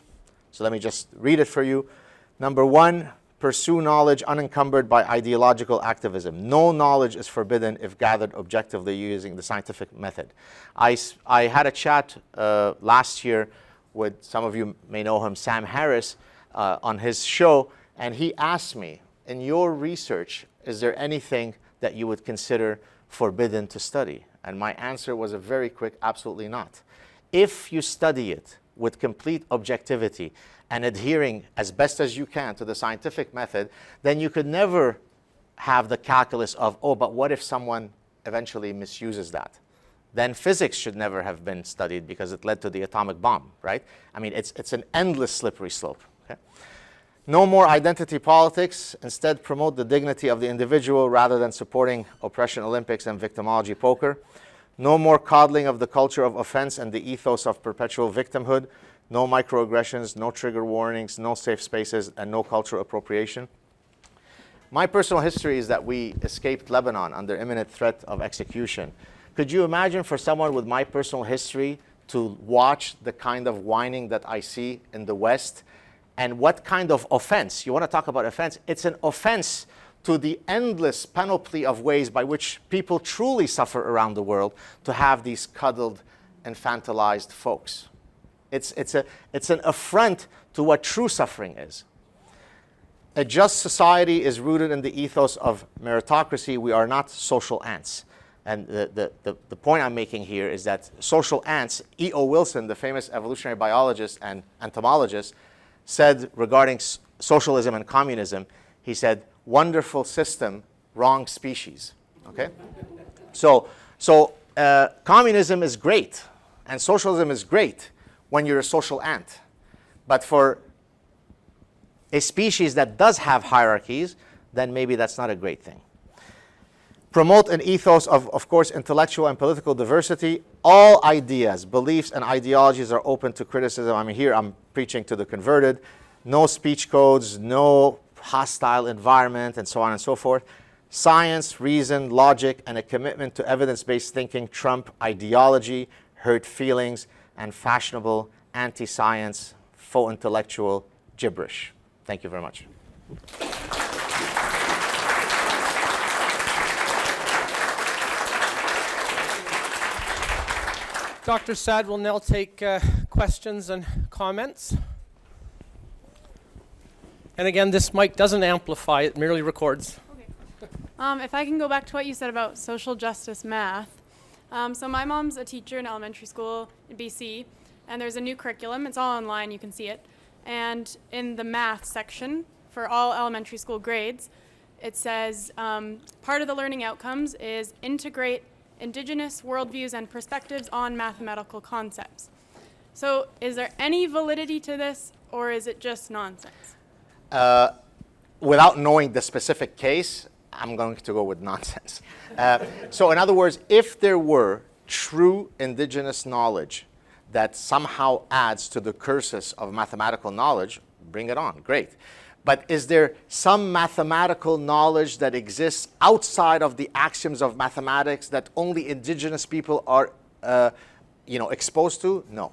So let me just read it for you. Number 1, pursue knowledge unencumbered by ideological activism. No knowledge is forbidden if gathered objectively using the scientific method. I had a chat last year with, some of you may know him, Sam Harris, on his show, and he asked me, in your research, is there anything that you would consider forbidden to study? And my answer was a very quick, absolutely not. If you study it with complete objectivity and adhering as best as you can to the scientific method, then you could never have the calculus of, oh, but what if someone eventually misuses that? Then physics should never have been studied because it led to the atomic bomb, right? I mean, it's an endless slippery slope. Okay? No more identity politics. Instead, promote the dignity of the individual rather than supporting oppression Olympics and victimology poker. No more coddling of the culture of offense and the ethos of perpetual victimhood. No microaggressions, no trigger warnings, no safe spaces, and no cultural appropriation. My personal history is that we escaped Lebanon under imminent threat of execution. Could you imagine for someone with my personal history to watch the kind of whining that I see in the West? And what kind of offense? You want to talk about offense? It's an offense to the endless panoply of ways by which people truly suffer around the world to have these cuddled, infantilized folks. It's an affront to what true suffering is. A just society is rooted in the ethos of meritocracy. We are not social ants. And the point I'm making here is that social ants, E.O. Wilson, the famous evolutionary biologist and entomologist, said regarding socialism and communism, he said, wonderful system, wrong species. Okay? So communism is great, and socialism is great when you're a social ant. But for a species that does have hierarchies, then maybe that's not a great thing. Promote an ethos of course, intellectual and political diversity. All ideas, beliefs, and ideologies are open to criticism. I mean, here I'm preaching to the converted. No speech codes, no hostile environment, and so on and so forth. Science, reason, logic, and a commitment to evidence-based thinking trump ideology, hurt feelings, and fashionable anti-science, faux intellectual gibberish. Thank you very much. Dr. Saad will now take questions and comments. And again, this mic doesn't amplify, it merely records. Okay. If I can go back to what you said about social justice math. So my mom's a teacher in elementary school in BC, and there's a new curriculum. It's all online, you can see it. And in the math section for all elementary school grades, it says part of the learning outcomes is integrate Indigenous worldviews and perspectives on mathematical concepts. So is there any validity to this, or is it just nonsense? Without knowing the specific case, I'm going to go with nonsense. So in other words, if there were true indigenous knowledge that somehow adds to the cursus of mathematical knowledge, bring it on, great. But is there some mathematical knowledge that exists outside of the axioms of mathematics that only indigenous people are exposed to? No.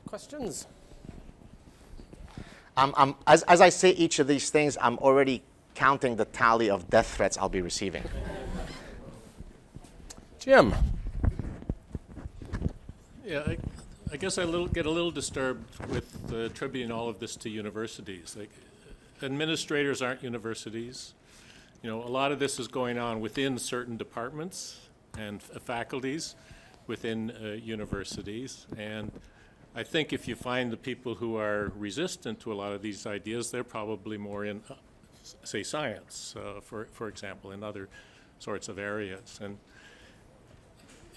Questions? As I say each of these things, I'm already counting the tally of death threats I'll be receiving. Jim. Yeah, I guess I get a little disturbed with attributing all of this to universities. Like, administrators aren't universities. You know, a lot of this is going on within certain departments and faculties within universities. And I think if you find the people who are resistant to a lot of these ideas, they're probably more in, say, science, for example, in other sorts of areas. And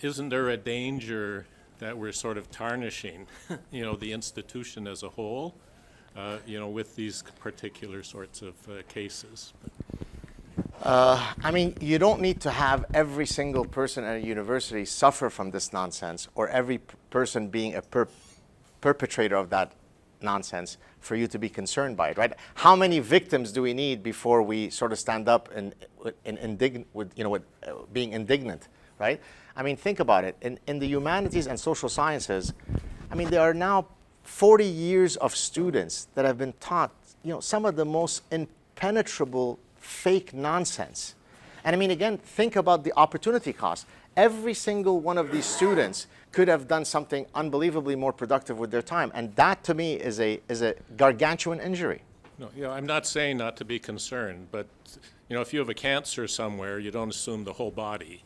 isn't there a danger that we're sort of tarnishing, the institution as a whole, with these particular sorts of cases. I mean, you don't need to have every single person at a university suffer from this nonsense, or every person being a perpetrator of that nonsense for you to be concerned by it, right? How many victims do we need before we sort of stand up and being indignant, right? I mean, think about it. In the humanities and social sciences, I mean, there are now 40 years of students that have been taught, some of the most impenetrable fake nonsense. And I mean, again, think about the opportunity cost. Every single one of these students could have done something unbelievably more productive with their time. And that, to me, is a gargantuan injury. No, I'm not saying not to be concerned, but if you have a cancer somewhere, you don't assume the whole body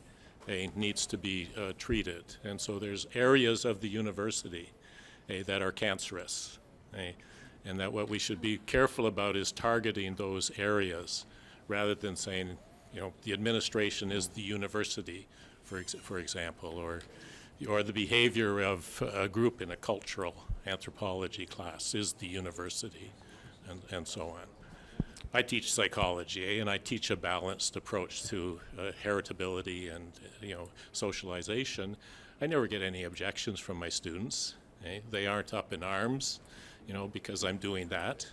needs to be treated. And so there's areas of the university that are cancerous. And that what we should be careful about is targeting those areas rather than saying, the administration is the university, for example, or the behavior of a group in a cultural anthropology class is the university, and so on. I teach psychology, and I teach a balanced approach to heritability and socialization. I never get any objections from my students. They aren't up in arms, because I'm doing that,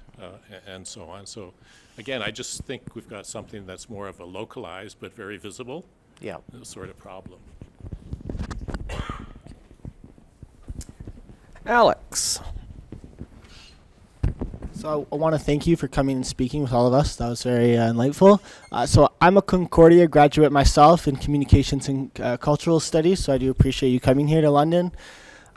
and so on. So, again, I just think we've got something that's more of a localized but very visible sort of problem. Alex. So I want to thank you for coming and speaking with all of us. That was very enlightful. So I'm a Concordia graduate myself in communications and cultural studies, so I do appreciate you coming here to London.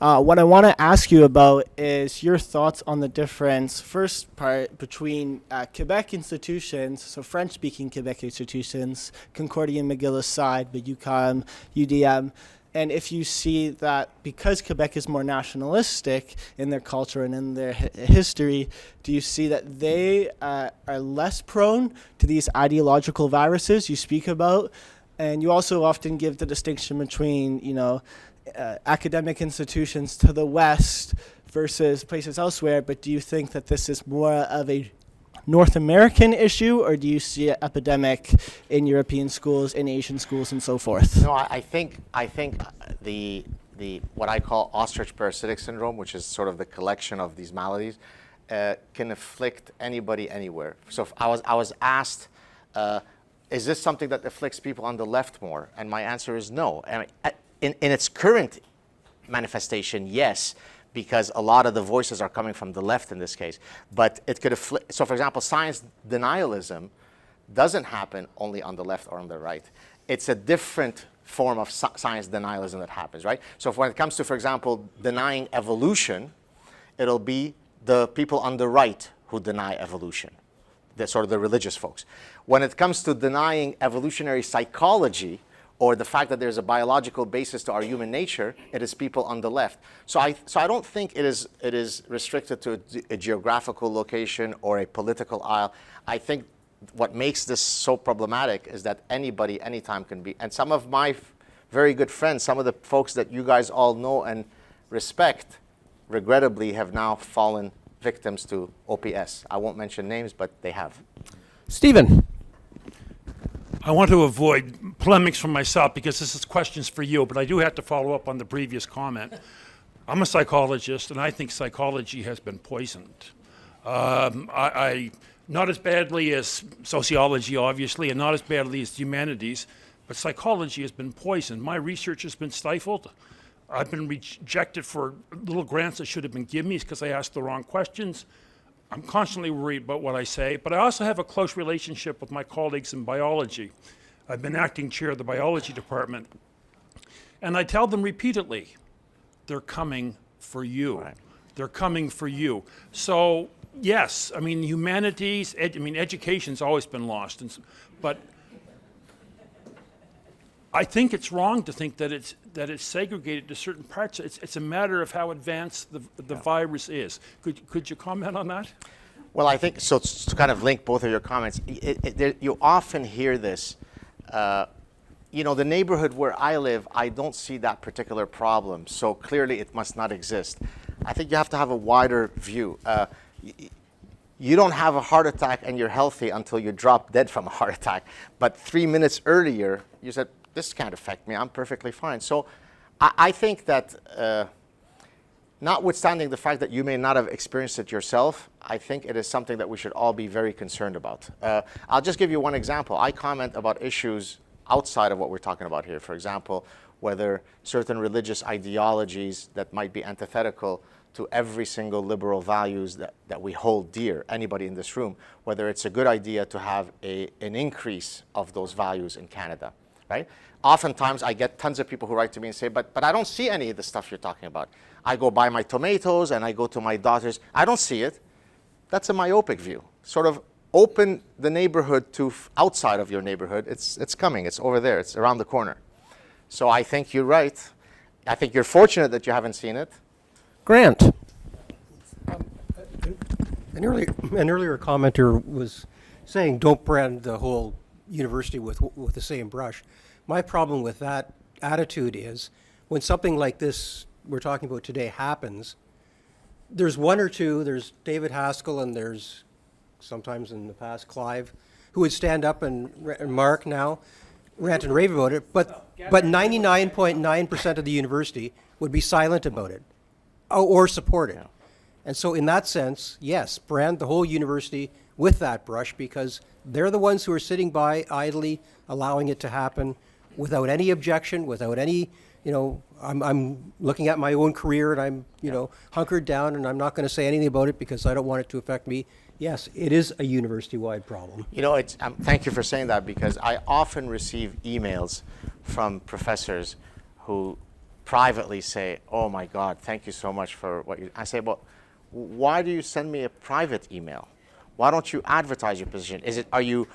What I want to ask you about is your thoughts on the difference, first part, between Quebec institutions, so French-speaking Quebec institutions, Concordia and McGill aside, but UQAM, UDM, and if you see that because Quebec is more nationalistic in their culture and in their history, do you see that they are less prone to these ideological viruses you speak about? And you also often give the distinction between, academic institutions to the West versus places elsewhere, but do you think that this is more of a North American issue, or do you see an epidemic in European schools, in Asian schools, and so forth? No, I think the what I call ostrich parasitic syndrome, which is sort of the collection of these maladies, can afflict anybody anywhere. So if I was asked, is this something that afflicts people on the left more? And my answer is no. I mean, in its current manifestation, yes, because a lot of the voices are coming from the left in this case. But it could afflict, so for example, science denialism doesn't happen only on the left or on the right. It's a different form of science denialism that happens, right? So when it comes to, for example, denying evolution, it'll be the people on the right who deny evolution, the sort of the religious folks. When it comes to denying evolutionary psychology, or the fact that there's a biological basis to our human nature, it is people on the left. So I don't think it is restricted to a geographical location or a political aisle. I think what makes this so problematic is that anybody, anytime can be. And some of my very good friends, some of the folks that you guys all know and respect, regrettably have now fallen victims to OPS. I won't mention names, but they have. Stephen. I want to avoid polemics from myself because this is questions for you, but I do have to follow up on the previous comment. I'm a psychologist, and I think psychology has been poisoned. I not as badly as sociology, obviously, and not as badly as humanities, but psychology has been poisoned. My research has been stifled. I've been rejected for little grants that should have been given me because I asked the wrong questions. I'm constantly worried about what I say, but I also have a close relationship with my colleagues in biology. I've been acting chair of the biology department, and I tell them repeatedly, they're coming for you. Right. They're coming for you. So yes, I mean, humanities, education's always been lost, but I think it's wrong to think that it's segregated to certain parts. It's a matter of how advanced the virus is. Could you comment on that? Well, I think so. To kind of link both of your comments, you often hear this the neighborhood where I live, I don't see that particular problem. So clearly it must not exist. I think you have to have a wider view. You don't have a heart attack and you're healthy until you drop dead from a heart attack. But 3 minutes earlier, you said, this can't affect me, I'm perfectly fine. So I think that notwithstanding the fact that you may not have experienced it yourself, I think it is something that we should all be very concerned about. I'll just give you one example. I comment about issues outside of what we're talking about here. For example, whether certain religious ideologies that might be antithetical to every single liberal values that we hold dear, anybody in this room, whether it's a good idea to have an increase of those values in Canada, right? Oftentimes I get tons of people who write to me and say, but I don't see any of the stuff you're talking about. I go buy my tomatoes and I go to my daughter's, I don't see it. That's a myopic view. Sort of open the neighborhood to outside of your neighborhood. It's coming, it's over there, it's around the corner. So I think you're right. I think you're fortunate that you haven't seen it. Grant. An earlier commenter was saying don't brand the whole university with the same brush. My problem with that attitude is when something like this we're talking about today happens, there's one or two, there's David Haskell and there's sometimes in the past Clive, who would stand up and Mark now, rant and rave about it, but 99.9% of the university would be silent about it or support it. Yeah. And so in that sense, yes, brand the whole university with that brush because they're the ones who are sitting by idly allowing it to happen without any objection, without any, I'm looking at my own career and I'm, hunkered down and I'm not going to say anything about it because I don't want it to affect me. Yes, it is a university-wide problem. Thank you for saying that because I often receive emails from professors who privately say, oh my God, thank you so much for what you, I say, well, why do you send me a private email? Why don't you advertise your position? Are you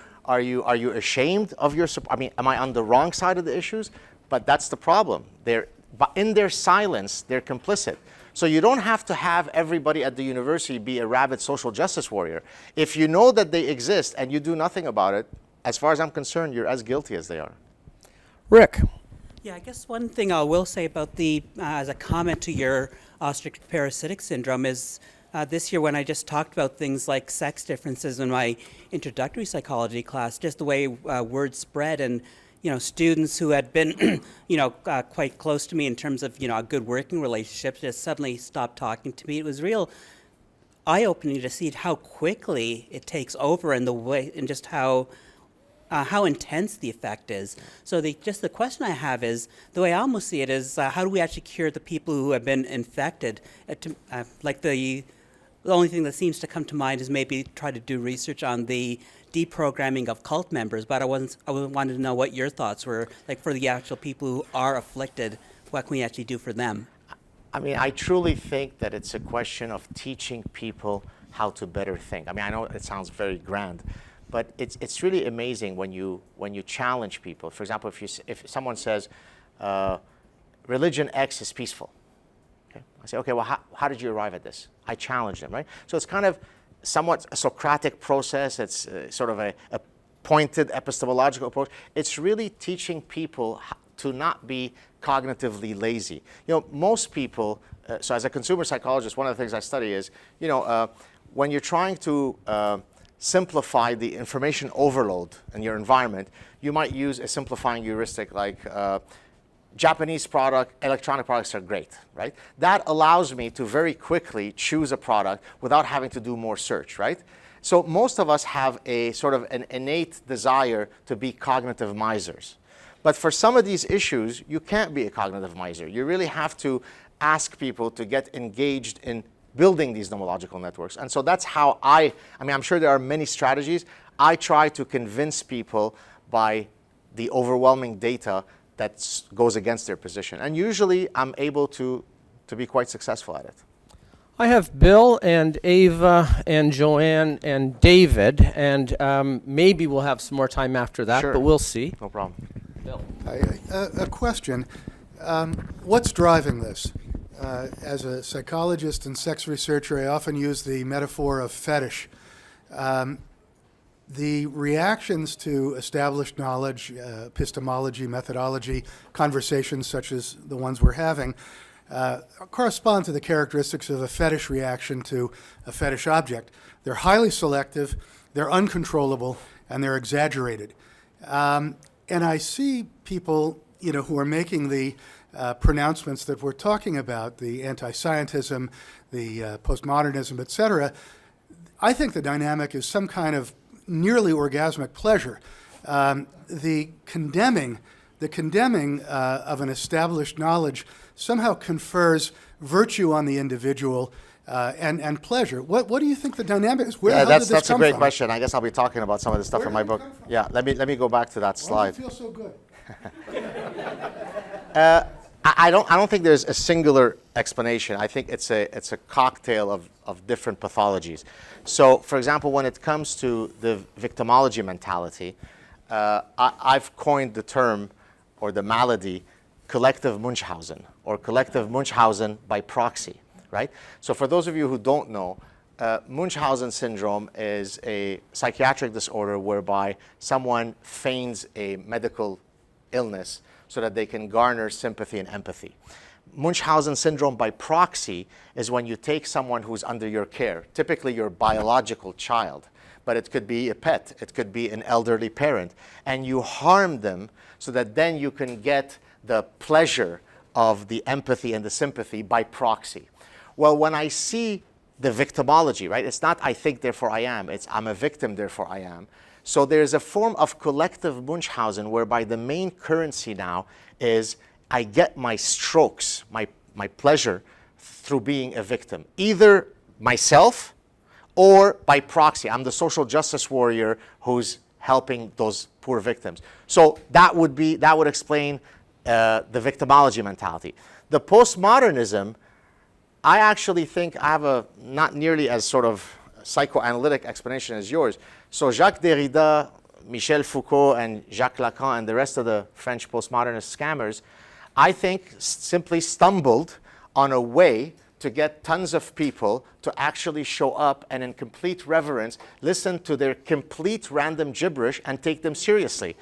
ashamed of your support? I mean, am I on the wrong side of the issues? But that's the problem. In their silence, they're complicit. So you don't have to have everybody at the university be a rabid social justice warrior. If you know that they exist and you do nothing about it, as far as I'm concerned, you're as guilty as they are. Rick. Yeah, I guess one thing I will say about as a comment to your ostrich parasitic syndrome is this year when I just talked about things like sex differences in my introductory psychology class, just the way word spread and students who had been, quite close to me in terms of, a good working relationship just suddenly stopped talking to me. It was real eye-opening to see how quickly it takes over and the way, and just how intense the effect is. So the question I have is, the way I almost see it is, how do we actually cure the people who have been infected? The only thing that seems to come to mind is maybe try to do research on the deprogramming of cult members, but I wanted to know what your thoughts were, like for the actual people who are afflicted, what can we actually do for them? I mean, I truly think that it's a question of teaching people how to better think. I mean, I know it sounds very grand, but it's really amazing when you challenge people. For example, if someone says, religion X is peaceful, okay? I say, okay, well, how did you arrive at this? I challenge them, right? So it's kind of somewhat a Socratic process. It's sort of a pointed epistemological approach. It's really teaching people to not be cognitively lazy. Most people, so as a consumer psychologist, one of the things I study is, when you're trying to simplify the information overload in your environment, you might use a simplifying heuristic like Japanese electronic products are great, right? That allows me to very quickly choose a product without having to do more search, right? So most of us have a sort of an innate desire to be cognitive misers. But for some of these issues, you can't be a cognitive miser. You really have to ask people to get engaged in building these nomological networks. And so that's how I'm sure there are many strategies. I try to convince people by the overwhelming data that goes against their position. And usually I'm able to be quite successful at it. I have Bill and Ava and Joanne and David, and maybe we'll have some more time after that, Sure. But we'll see. No problem. Bill. A question. What's driving this? As a psychologist and sex researcher, I often use the metaphor of fetish. the reactions to established knowledge, epistemology, methodology, conversations such as the ones we're having, correspond to the characteristics of a fetish reaction to a fetish object. They're highly selective, they're uncontrollable, and they're exaggerated. And I see people, who are making the pronouncements that we're talking about, the anti-scientism, the postmodernism, et cetera. I think the dynamic is some kind of nearly orgasmic pleasure. The condemning of an established knowledge somehow confers virtue on the individual and pleasure. What do you think the dynamic is? Where the hell did this that's a come great from? question. I guess I'll be talking about some of the stuff Where in my did it book. come from? Yeah, let me go back to that Why slide. do you feel so good? I don't think there's a singular explanation. I think it's a cocktail of different pathologies. So, for example, when it comes to the victimology mentality, I've coined the term or the malady Collective Munchausen or Collective Munchausen by proxy, right? So for those of you who don't know, Munchausen syndrome is a psychiatric disorder whereby someone feigns a medical illness so that they can garner sympathy and empathy. Munchausen syndrome by proxy is when you take someone who's under your care, typically your biological child, but it could be a pet, it could be an elderly parent, and you harm them so that then you can get the pleasure of the empathy and the sympathy by proxy. Well, when I see the victimology, right, it's not I think, therefore I am, it's I'm a victim, therefore I am. So there's a form of collective Munchausen whereby the main currency now is I get my strokes, my pleasure through being a victim, either myself or by proxy. I'm the social justice warrior who's helping those poor victims. So that would explain the victimology mentality. The postmodernism, I actually think I have a not nearly as sort of psychoanalytic explanation as yours. So Jacques Derrida, Michel Foucault, and Jacques Lacan, and the rest of the French postmodernist scammers, I think simply stumbled on a way to get tons of people to actually show up and in complete reverence listen to their complete random gibberish and take them seriously.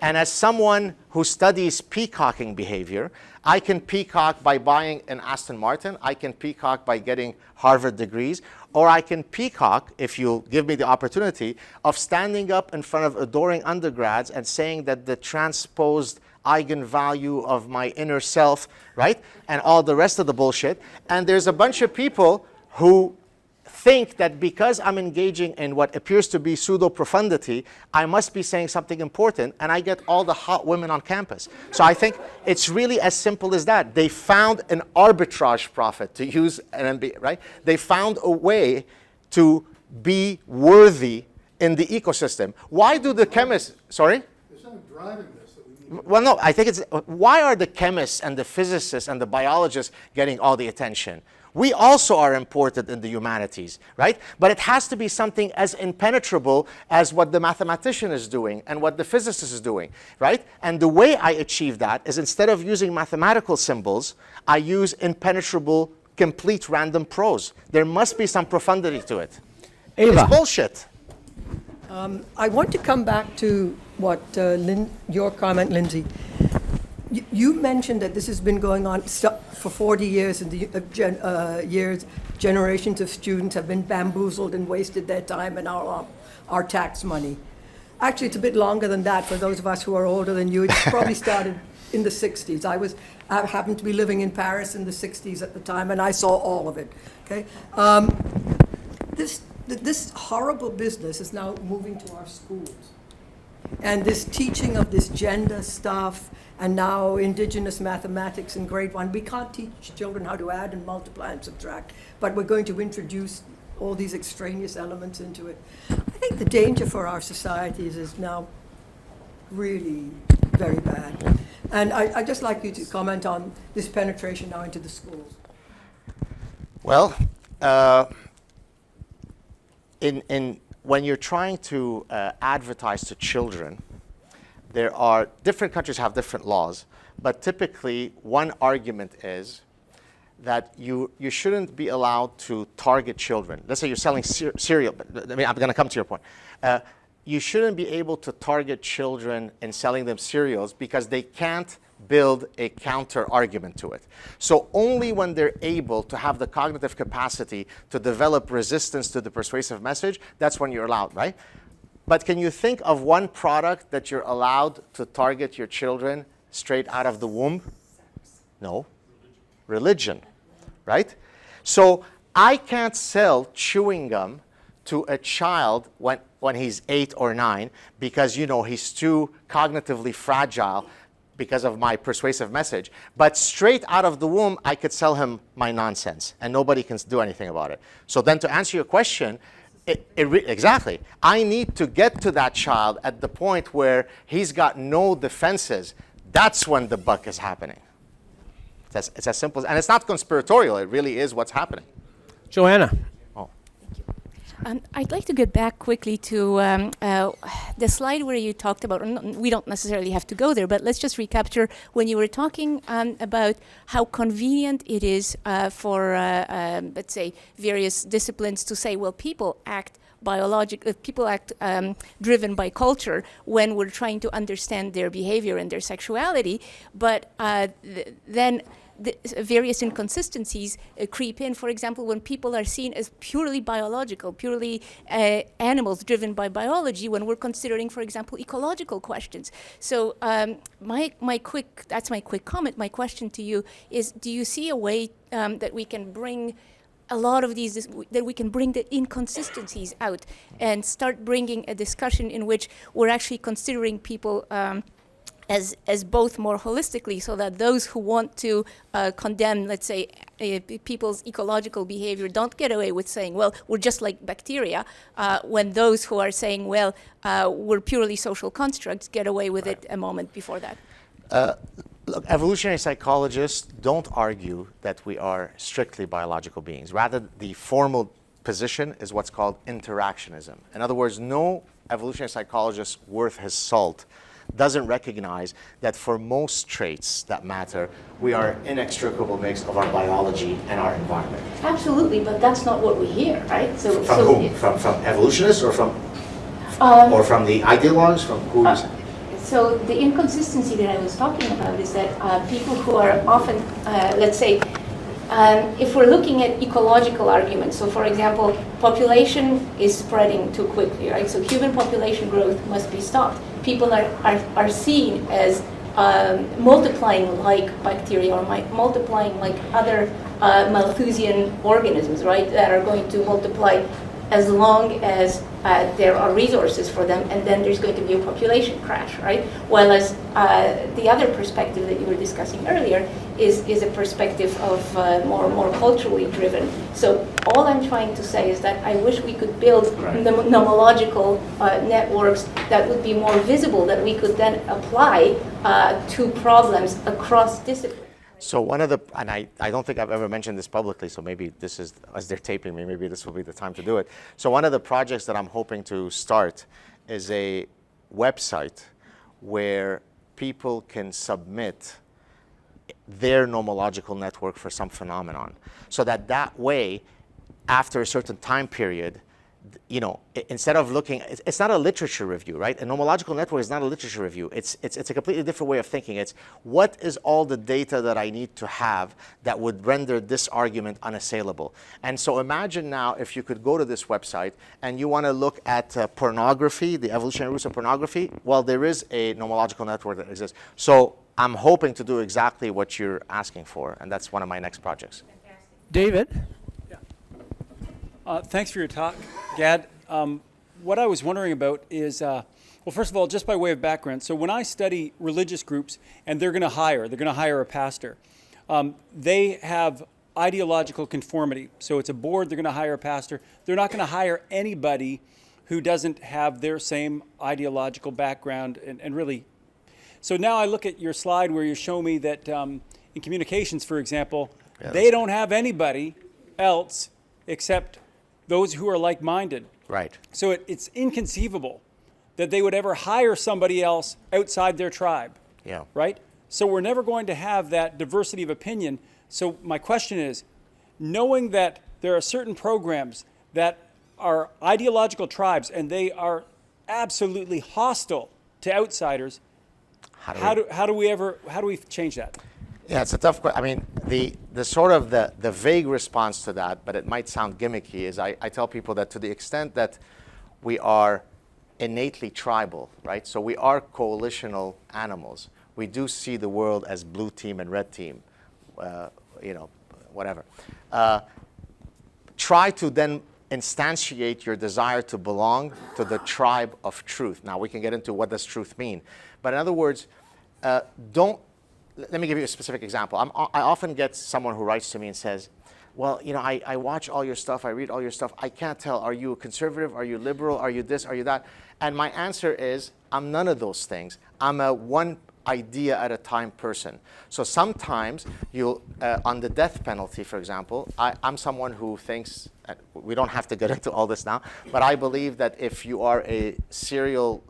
And as someone who studies peacocking behavior, I can peacock by buying an Aston Martin, I can peacock by getting Harvard degrees, or I can peacock, if you'll give me the opportunity, of standing up in front of adoring undergrads and saying that the transposed eigenvalue of my inner self, right? And all the rest of the bullshit. And there's a bunch of people who think that because I'm engaging in what appears to be pseudo-profundity, I must be saying something important, and I get all the hot women on campus. So I think it's really as simple as that. They found an arbitrage profit, to use an MBA, right? They found a way to be worthy in the ecosystem. Why do the chemists, sorry? There's something driving this that we need. Well, no, I think it's, why are the chemists and the physicists and the biologists getting all the attention? We also are important in the humanities, right? But it has to be something as impenetrable as what the mathematician is doing and what the physicist is doing, right? And the way I achieve that is instead of using mathematical symbols, I use impenetrable, complete random prose. There must be some profundity to it. Ava. It's bullshit. I want to come back to what your comment, Lindsay. You mentioned that this has been going on for 40 years, and generations of students have been bamboozled and wasted their time and our tax money. Actually, it's a bit longer than that for those of us who are older than you. It probably started in the 60s. I happened to be living in Paris in the 60s at the time, and I saw all of it. Okay, this horrible business is now moving to our schools. And this teaching of this gender stuff, and now indigenous mathematics in grade 1. We can't teach children how to add and multiply and subtract, but we're going to introduce all these extraneous elements into it. I think the danger for our societies is now really very bad. And I'd just like you to comment on this penetration now into the schools. Well, when you're trying to advertise to children, there are different countries have different laws, but typically one argument is that you shouldn't be allowed to target children. Let's say you're selling cereal, but I mean, I'm going to come to your point. you shouldn't be able to target children in selling them cereals because they can't build a counter argument to it. So only when they're able to have the cognitive capacity to develop resistance to the persuasive message, that's when you're allowed, right? But can you think of one product that you're allowed to target your children straight out of the womb? No. Religion, right? So I can't sell chewing gum to a child when he's 8 or 9 because, you know, he's too cognitively fragile because of my persuasive message. But straight out of the womb, I could sell him my nonsense, and nobody can do anything about it. So then to answer your question, exactly. I need to get to that child at the point where he's got no defenses. That's when the buck is happening. It's as simple as, and it's not conspiratorial. It really is what's happening. Joanna. I'd like to get back quickly to the slide where you talked about, we don't necessarily have to go there, but let's just recapture when you were talking about how convenient it is for, let's say, various disciplines to say, well, people act driven by culture when we're trying to understand their behavior and their sexuality, but then various inconsistencies creep in. For example, when people are seen as purely biological, purely animals driven by biology, when we're considering, for example, ecological questions. So my quick comment. My question to you is: do you see a way that we can bring a lot of these, that we can bring the inconsistencies out and start bringing a discussion in which we're actually considering people as both more holistically, so that those who want to condemn, let's say, people's ecological behavior don't get away with saying, well, we're just like bacteria, when those who are saying, well, we're purely social constructs get away with it a moment before that? Look, evolutionary psychologists don't argue that we are strictly biological beings. Rather, the formal position is what's called interactionism. In other words, no evolutionary psychologist worth his salt doesn't recognize that for most traits that matter, we are an inextricable mix of our biology and our environment. Absolutely, but that's not what we hear, right? From whom? From evolutionists or from the ideologues? From who? So the inconsistency that I was talking about is that people who are often, let's say, if we're looking at ecological arguments, so for example, population is spreading too quickly, right? So human population growth must be stopped. People are seen as multiplying like bacteria or multiplying like other Malthusian organisms, right? That are going to multiply as long as there are resources for them, and then there's going to be a population crash, right? While as the other perspective that you were discussing earlier is a perspective of more culturally driven. So all I'm trying to say is that I wish we could build nomological networks that would be more visible, that we could then apply to problems across disciplines. So one of the, and I don't think I've ever mentioned this publicly, so maybe this is, as they're taping me, maybe this will be the time to do it. So one of the projects that I'm hoping to start is a website where people can submit their nomological network for some phenomenon. So that way, after a certain time period, you know, instead of looking, it's not a literature review, right? A nomological network is not a literature review. It's a completely different way of thinking. It's what is all the data that I need to have that would render this argument unassailable. And so imagine now if you could go to this website and you want to look at pornography, the evolutionary roots of pornography. Well, there is a nomological network that exists. So I'm hoping to do exactly what you're asking for, and that's one of my next projects. David? Thanks for your talk, Gad. What I was wondering about is, well, first of all, just by way of background, so when I study religious groups and they're going to hire a pastor, they have ideological conformity. So it's a board, they're going to hire a pastor. They're not going to hire anybody who doesn't have their same ideological background and really. So now I look at your slide where you show me that in communications, for example, they don't have anybody else except those who are like-minded. Right. So it's inconceivable that they would ever hire somebody else outside their tribe. Yeah. Right? So we're never going to have that diversity of opinion. So my question is, knowing that there are certain programs that are ideological tribes and they are absolutely hostile to outsiders, how do we change that? Yeah, it's a tough question. I mean, the sort of the vague response to that, but it might sound gimmicky, is I tell people that to the extent that we are innately tribal, right? So we are coalitional animals. We do see the world as blue team and red team, whatever. Try to then instantiate your desire to belong to the tribe of truth. Now, we can get into what does truth mean. But in other words, let me give you a specific example. I often get someone who writes to me and says, well, I watch all your stuff, I read all your stuff, I can't tell, are you a conservative, are you liberal, are you this, are you that? And my answer is, I'm none of those things. I'm a one idea at a time person. So sometimes you'll, on the death penalty, for example, I'm someone who thinks, we don't have to get into all this now, but I believe that if you are a serial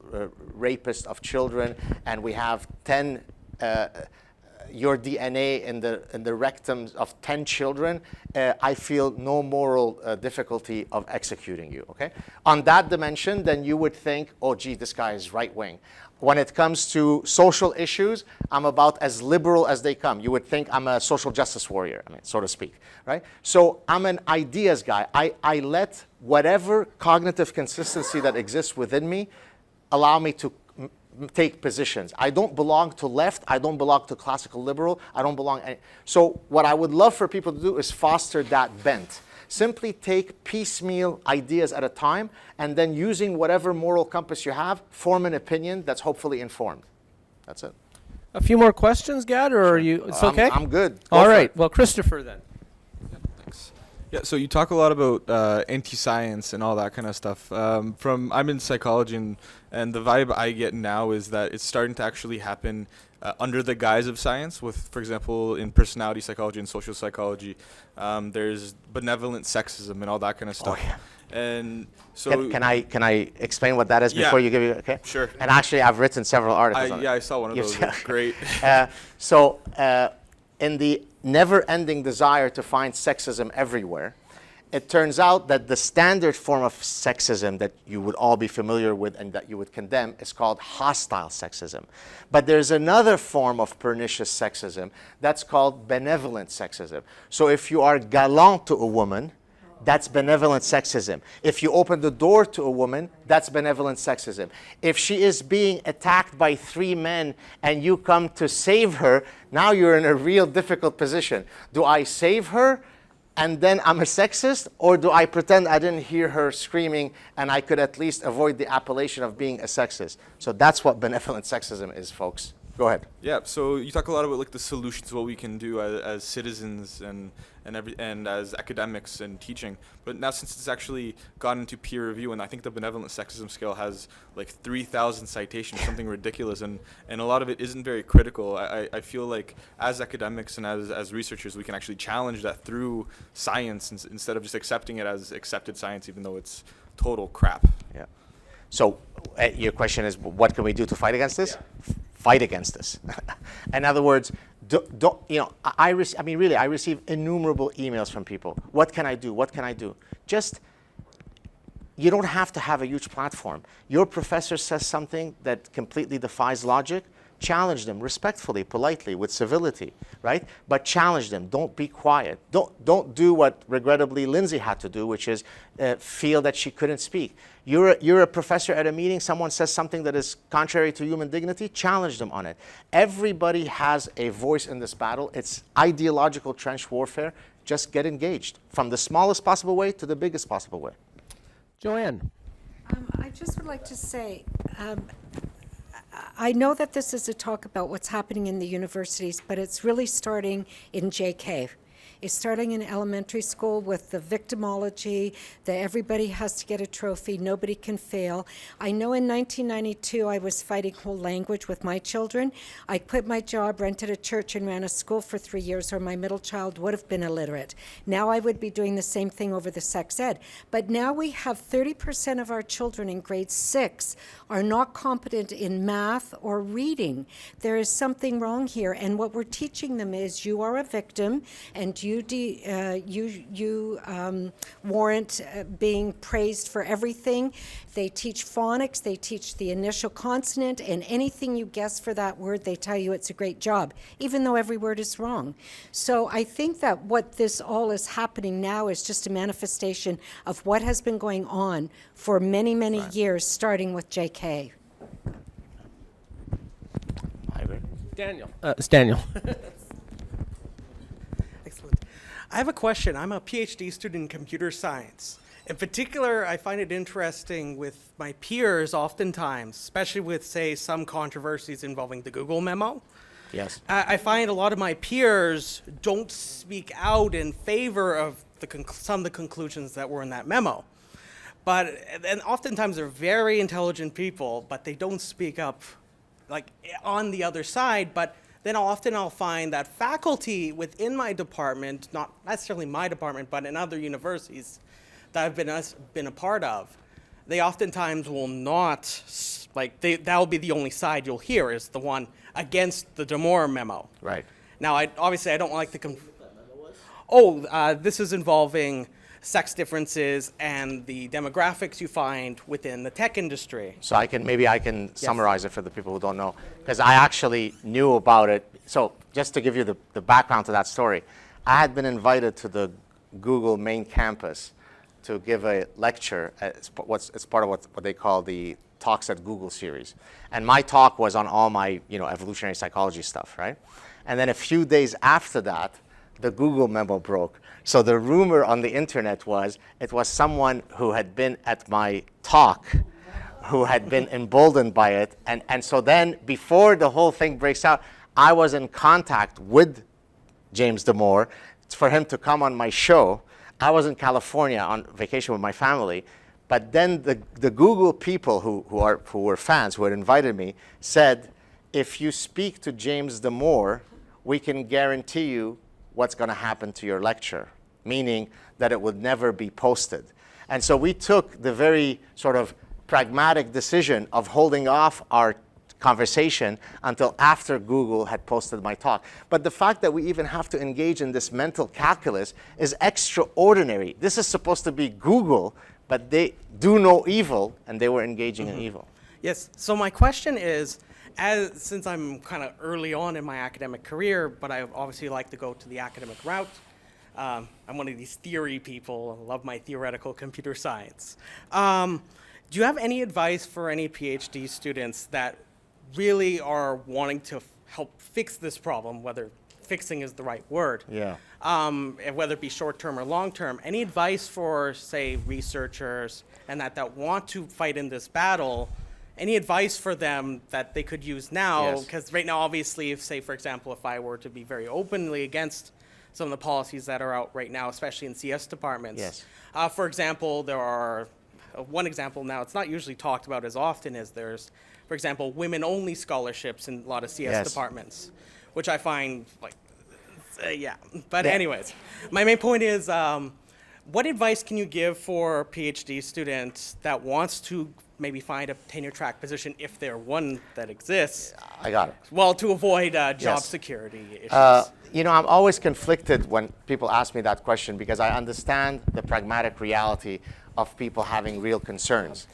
rapist of children and we have 10 your DNA in the rectums of 10 children, I feel no moral difficulty of executing you, okay? On that dimension, then you would think, oh, gee, this guy is right-wing. When it comes to social issues, I'm about as liberal as they come. You would think I'm a social justice warrior, so to speak, right? So I'm an ideas guy. I let whatever cognitive consistency that exists within me allow me to take positions. I don't belong to left. I don't belong to classical liberal. I don't belong. So what I would love for people to do is foster that bent. Simply take piecemeal ideas at a time, and then using whatever moral compass you have, form an opinion that's hopefully informed. That's it. A few more questions, Gad, or are you? It's okay. I'm good. All right. Well, Christopher then. Yeah, so you talk a lot about anti-science and all that kind of stuff. I'm in psychology, and the vibe I get now is that it's starting to actually happen under the guise of science. With, for example, in personality psychology and social psychology, there's benevolent sexism and all that kind of stuff. Oh, yeah. And so can I explain what that is before you give you? Okay. Sure. And actually, I've written several articles on it. Yeah, I saw one of those. That's great. In the never-ending desire to find sexism everywhere, it turns out that the standard form of sexism that you would all be familiar with and that you would condemn is called hostile sexism. But there's another form of pernicious sexism that's called benevolent sexism. So if you are galant to a woman, that's benevolent sexism. If you open the door to a woman, that's benevolent sexism. If she is being attacked by 3 men and you come to save her, now you're in a real difficult position. Do I save her and then I'm a sexist, or do I pretend I didn't hear her screaming and I could at least avoid the appellation of being a sexist? So that's what benevolent sexism is, folks. Go ahead. Yeah, so you talk a lot about like the solutions, what we can do as citizens and as academics and teaching. But now since it's actually gone into peer review, and I think the benevolent sexism scale has like 3,000 citations, something ridiculous, and a lot of it isn't very critical. I feel like as academics and as researchers, we can actually challenge that through science instead of just accepting it as accepted science, even though it's total crap. Yeah. So your question is, what can we do to fight against this? Yeah. Fight against this. In other words, I receive innumerable emails from people. What can I do? What can I do? You don't have to have a huge platform. Your professor says something that completely defies logic. Challenge them respectfully, politely, with civility, right? But challenge them. Don't be quiet. Don't do what regrettably Lindsay had to do, which is feel that she couldn't speak. You're a professor at a meeting. Someone says something that is contrary to human dignity. Challenge them on it. Everybody has a voice in this battle. It's ideological trench warfare. Just get engaged from the smallest possible way to the biggest possible way. Joanne. I just would like to say, I know that this is a talk about what's happening in the universities, but it's really starting in JK. It's starting in elementary school with the victimology, that everybody has to get a trophy, nobody can fail. I know in 1992 I was fighting whole language with my children. I quit my job, rented a church, and ran a school for 3 years, or my middle child would have been illiterate. Now I would be doing the same thing over the sex ed. But now we have 30% of our children in grade 6 are not competent in math or reading. There is something wrong here, and what we're teaching them is you are a victim, and you warrant being praised for everything. They teach phonics, they teach the initial consonant, and anything you guess for that word, they tell you it's a great job, even though every word is wrong. So I think that what this all is happening now is just a manifestation of what has been going on for many, many years, starting with JK. Daniel. It's Daniel. Excellent. I have a question. I'm a PhD student in computer science. In particular, I find it interesting with my peers oftentimes, especially with, say, some controversies involving the Google memo. Yes. I find a lot of my peers don't speak out in favor of some of the conclusions that were in that memo. And oftentimes they're very intelligent people, but they don't speak up like on the other side. But then often I'll find that faculty within my department, not necessarily my department, but in other universities that I've been a part of, they oftentimes will not, that'll be the only side you'll hear is the one against the Damore memo. Right. Now, obviously I don't like the... this is involving sex differences and the demographics you find within the tech industry. So maybe I can summarize it for the people who don't know, because I actually knew about it. So just to give you the background to that story, I had been invited to the Google main campus to give a lecture. It's part of what they call the Talks at Google series. And my talk was on all my evolutionary psychology stuff, right? And then a few days after that, the Google memo broke. So the rumor on the internet was it was someone who had been at my talk who had been emboldened by it. And so then before the whole thing breaks out, I was in contact with James Damore for him to come on my show. I was in California on vacation with my family. But then the Google people who were fans, who had invited me, said, if you speak to James Damore, we can guarantee you what's going to happen to your lecture, meaning that it would never be posted. And so we took the very sort of pragmatic decision of holding off our conversation until after Google had posted my talk. But the fact that we even have to engage in this mental calculus is extraordinary. This is supposed to be Google, but they do no evil, and they were engaging in evil. Yes, so my question is, since I'm kind of early on in my academic career, but I obviously like to go to the academic route, I'm one of these theory people. I love my theoretical computer science. Do you have any advice for any PhD students that really are wanting to help fix this problem, whether fixing is the right word, whether it be short-term or long-term? Any advice for, say, researchers and that want to fight in this battle? Any advice for them that they could use now? Because right now, obviously, for example, if I were to be very openly against some of the policies that are out right now, especially in CS departments. For example, there are, one example now, it's not usually talked about as often as there's, for example, women-only scholarships in a lot of CS departments, which I find, But anyways, my main point is, what advice can you give for a PhD student that wants to maybe find a tenure-track position, if there one that exists? I got it. Well, to avoid job security issues. I'm always conflicted when people ask me that question, because I understand the pragmatic reality of people having real concerns.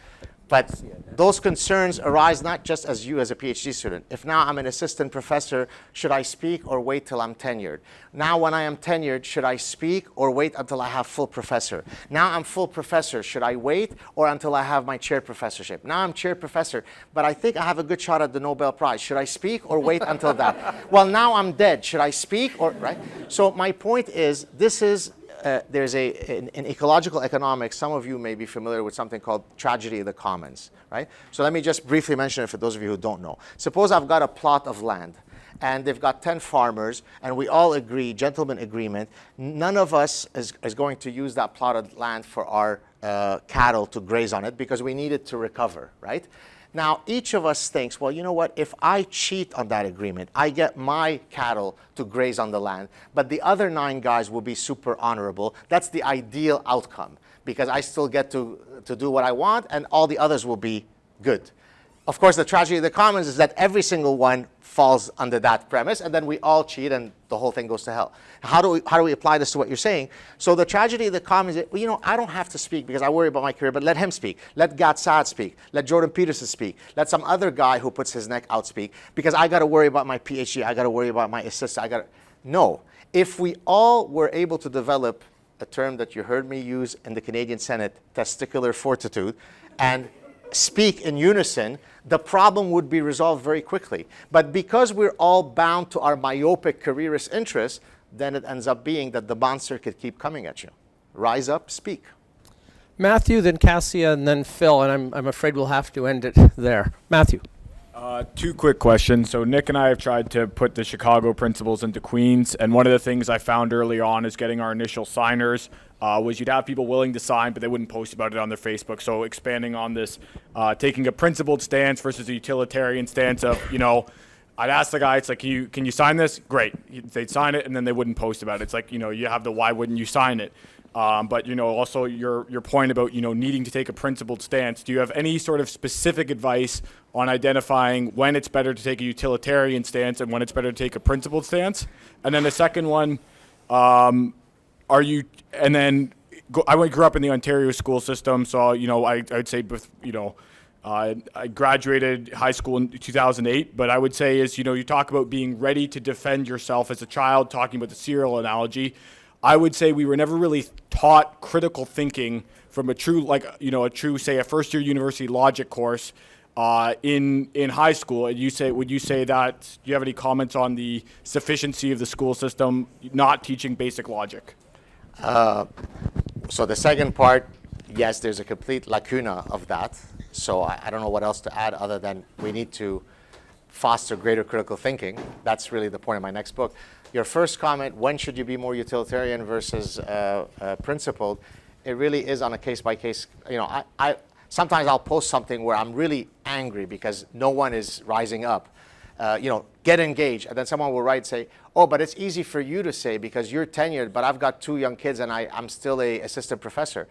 But those concerns arise not just as you as a PhD student. If now I'm an assistant professor, should I speak or wait till I'm tenured? Now when I am tenured, should I speak or wait until I have full professor? Now I'm full professor, should I wait or until I have my chair professorship? Now I'm chair professor, but I think I have a good shot at the Nobel Prize. Should I speak or wait until that? Well, now I'm dead. Should I speak or, right? So my point is, this is there's in ecological economics, some of you may be familiar with something called tragedy of the commons, right? So let me just briefly mention it for those of you who don't know. Suppose I've got a plot of land, and they've got 10 farmers, and we all agree, gentleman agreement, none of us is going to use that plot of land for our cattle to graze on it, because we need it to recover, right? Now, each of us thinks, well, you know what, if I cheat on that agreement, I get my cattle to graze on the land, but the other 9 guys will be super honorable. That's the ideal outcome, because I still get to do what I want, and all the others will be good. of course, the tragedy of the commons is that every single one falls under that premise, and then we all cheat, and the whole thing goes to hell. How do we apply this to what you're saying? So the tragedy of the commons is, well, you know, I don't have to speak because I worry about my career, but let him speak. Let Gad Saad speak. Let Jordan Peterson speak. Let some other guy who puts his neck out speak, because I got to worry about my PhD. I got to worry about my assistant. No. If we all were able to develop a term that you heard me use in the Canadian Senate, testicular fortitude, and speak in unison, the problem would be resolved very quickly. But because we're all bound to our myopic careerist interests, then it ends up being that the monster could keep coming at you. Rise up, speak. Matthew, then Cassia, and then Phil, and I'm afraid we'll have to end it there. Matthew. Two quick questions. So Nick and I have tried to put the Chicago principles into Queens, and one of the things I found early on is getting our initial signers was you'd have people willing to sign, but they wouldn't post about it on their Facebook. So expanding on this, taking a principled stance versus a utilitarian stance of, you know, I'd ask the guy, it's like, can you sign this? Great. They'd sign it, and then they wouldn't post about it. It's like, you know, you have the why wouldn't you sign it? But, you know, also your point about, you know, needing to take a principled stance. Do you have any sort of specific advice on identifying when it's better to take a utilitarian stance and when it's better to take a principled stance? And then the second one, I grew up in the Ontario school system, so, you know, I'd say, you know, I graduated high school in 2008, but I would say is, you know, you talk about being ready to defend yourself as a child, talking about the cereal analogy. I would say we were never really taught critical thinking from a true, say, a first-year university logic course in high school. And would you say that? Do you have any comments on the sufficiency of the school system not teaching basic logic? So the second part, yes, there's a complete lacuna of that. So I don't know what else to add other than we need to foster greater critical thinking. That's really the point of my next book. Your first comment, when should you be more utilitarian versus principled? It really is on a case-by-case. You know, sometimes I'll post something where I'm really angry because no one is rising up. You know, get engaged. And then someone will write, say, oh, but it's easy for you to say because you're tenured, but I've got 2 young kids and I'm still an assistant professor.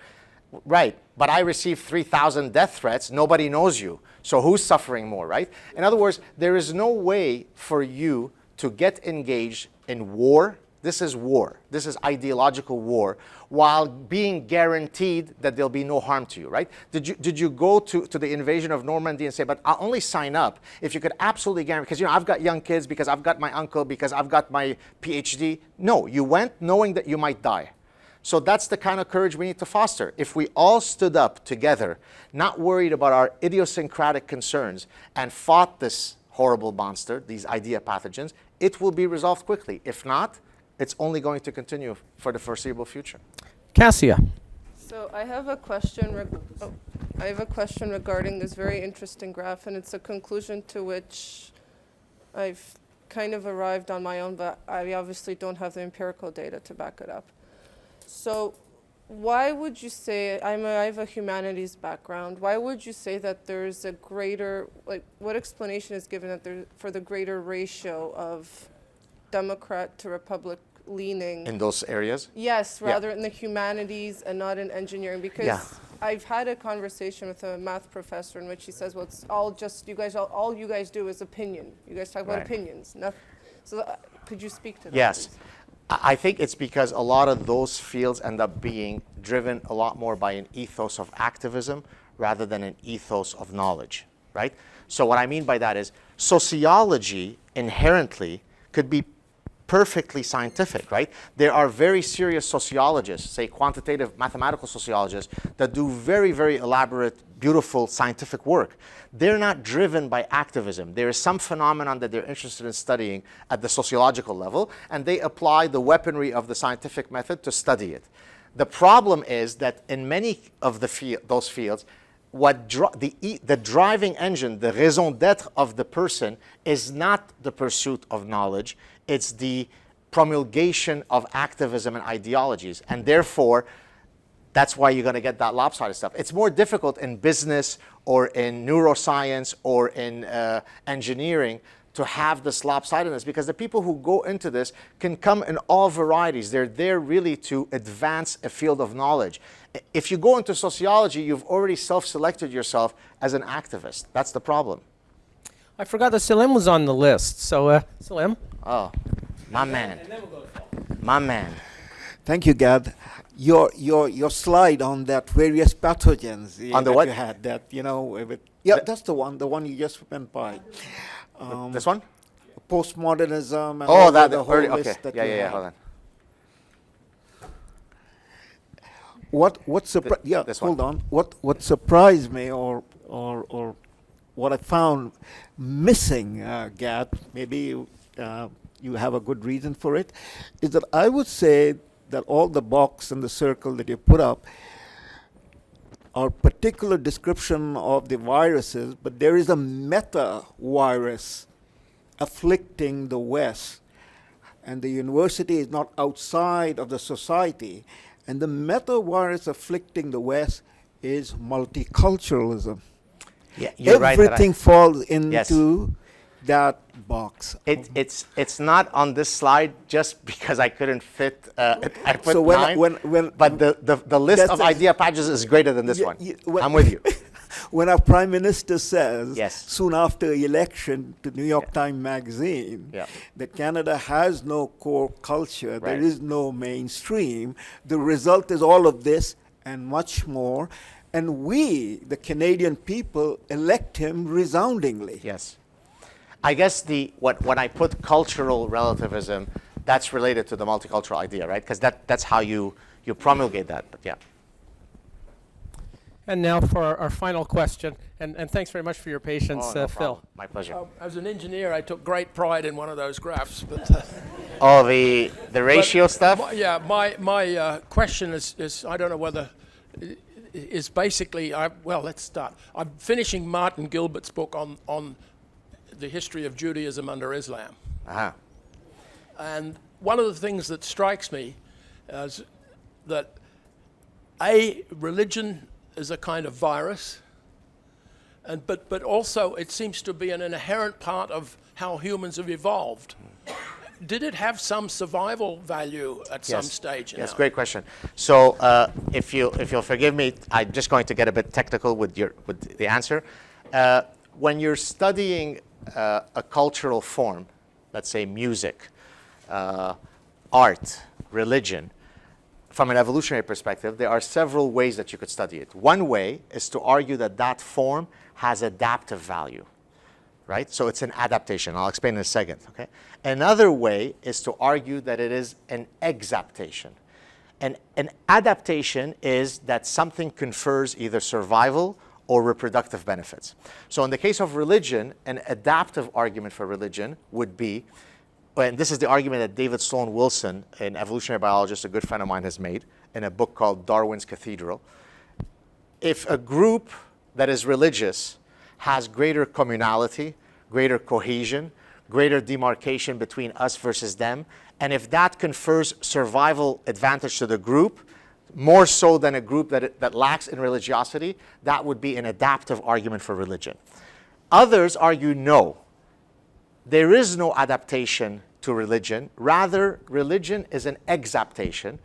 Right, but I received 3,000 death threats. Nobody knows you. So who's suffering more, right? In other words, there is no way for you to get engaged in war. This is war. This is ideological war, while being guaranteed that there'll be no harm to you, right? Did you go to the invasion of Normandy and say, but I'll only sign up if you could absolutely guarantee, because, you know, I've got young kids, because I've got my uncle, because I've got my PhD. No, you went knowing that you might die. So that's the kind of courage we need to foster. If we all stood up together, not worried about our idiosyncratic concerns, and fought this horrible monster, these idea pathogens, it will be resolved quickly. If not, it's only going to continue for the foreseeable future. Cassia. So I have a question. Regarding this very interesting graph, and it's a conclusion to which I've kind of arrived on my own, but I obviously don't have the empirical data to back it up. So why would you say, I have a humanities background, why would you say that there's a greater, what explanation is given that for the greater ratio of Democrat to Republic leaning? In those areas? Yes, rather in the humanities and not in engineering, because I've had a conversation with a math professor in which he says, well, it's all just, all you guys do is opinion. You guys talk about opinions. So could you speak to that? Yes. Please? I think it's because a lot of those fields end up being driven a lot more by an ethos of activism rather than an ethos of knowledge, right? So what I mean by that is sociology inherently could be perfectly scientific, right? There are very serious sociologists, say quantitative mathematical sociologists, that do very, very elaborate, beautiful scientific work. They're not driven by activism. There is some phenomenon that they're interested in studying at the sociological level, and they apply the weaponry of the scientific method to study it. The problem is that in many of those fields, the driving engine, the raison d'etre of the person is not the pursuit of knowledge, it's the promulgation of activism and ideologies. And therefore, that's why you're going to get that lopsided stuff. It's more difficult in business or in neuroscience or in engineering to have this lopsidedness, because the people who go into this can come in all varieties. They're there really to advance a field of knowledge. If you go into sociology, you've already self-selected yourself as an activist. That's the problem. I forgot that Salim was on the list. So, Salim. Oh, my man. My man. Thank you, Gad. Your slide on that various pathogens On the that what? you had, that, you know, that's the one you just went by. This one? Postmodernism and Oh, all that the whole early, list okay. that Yeah, you yeah, yeah, had. hold on. Hold on. What surprised me, or what I found missing, Gad, maybe you have a good reason for it, is that I would say that all the box and the circle that you put up are particular description of the viruses, but there is a meta-virus afflicting the West, and the university is not outside of the society. And the meta-virus afflicting the West is multiculturalism. Yeah, you're right. Everything falls into Yes. that box. It's not on this slide just because I couldn't fit. I put So 9. But the list that's of a- idea patches is greater than this one. when- I'm with you. When our prime minister says, Yes. soon after election to New York Times Magazine, Yeah. that Canada has no core culture, there Right. is no mainstream, the result is all of this and much more. And we, the Canadian people, elect him resoundingly. Yes. I guess when I put cultural relativism, that's related to the multicultural idea, right? Because that's how you promulgate that. But yeah. And now for our final question, and thanks very much for your patience, Oh, no Phil. problem. My pleasure. As an engineer, I took great pride in one of those graphs. But Oh, the ratio stuff? Yeah, my question is I don't know whether is basically well, let's start. I'm finishing Martin Gilbert's book on the history of Judaism under Islam. Uh-huh. And one of the things that strikes me is that religion is a kind of virus, but also it seems to be an inherent part of how humans have evolved. Did it have some survival value at some stage? Yes, great question. So if you'll forgive me, I'm just going to get a bit technical with the answer. When you're studying a cultural form, let's say music, art, religion, from an evolutionary perspective, there are several ways that you could study it. One way is to argue that that form has adaptive value, right? So it's an adaptation. I'll explain in a second, okay? Another way is to argue that it is an exaptation. And an adaptation is that something confers either survival or reproductive benefits. So in the case of religion, an adaptive argument for religion would be, and this is the argument that David Sloan Wilson, an evolutionary biologist, a good friend of mine, has made in a book called Darwin's Cathedral. If a group that is religious has greater communality, greater cohesion, greater demarcation between us versus them, and if that confers survival advantage to the group, more so than a group that lacks in religiosity, that would be an adaptive argument for religion. Others argue no. There is no adaptation to religion. Rather, religion is an exaptation.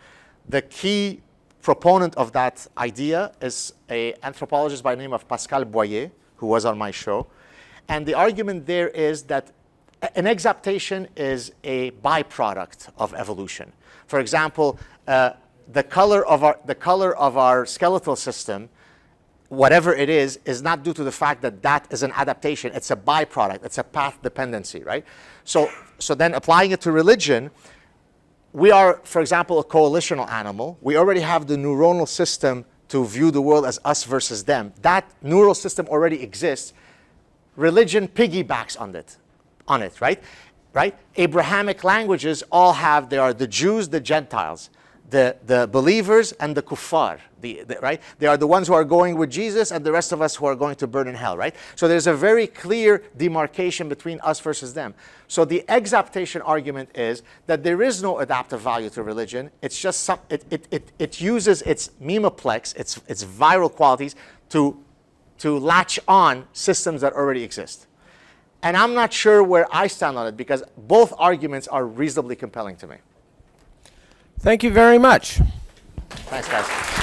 The key proponent of that idea is an anthropologist by the name of Pascal Boyer, who was on my show. And the argument there is that an exaptation is a byproduct of evolution. For example, the color of our skeletal system, whatever it is not due to the fact that that is an adaptation. It's a byproduct. It's a path dependency, right? So then applying it to religion, we are, for example, a coalitional animal. We already have the neuronal system to view the world as us versus them. That neural system already exists. Religion piggybacks on it, right? Abrahamic languages all have, they are the Jews, the Gentiles, the believers and the kuffar, right? They are the ones who are going with Jesus and the rest of us who are going to burn in hell, right? So there's a very clear demarcation between us versus them. So the exaptation argument is that there is no adaptive value to religion. It's just it uses its memoplex, its viral qualities to latch on systems that already exist. And I'm not sure where I stand on it, because both arguments are reasonably compelling to me. Thank you very much. Thanks, guys.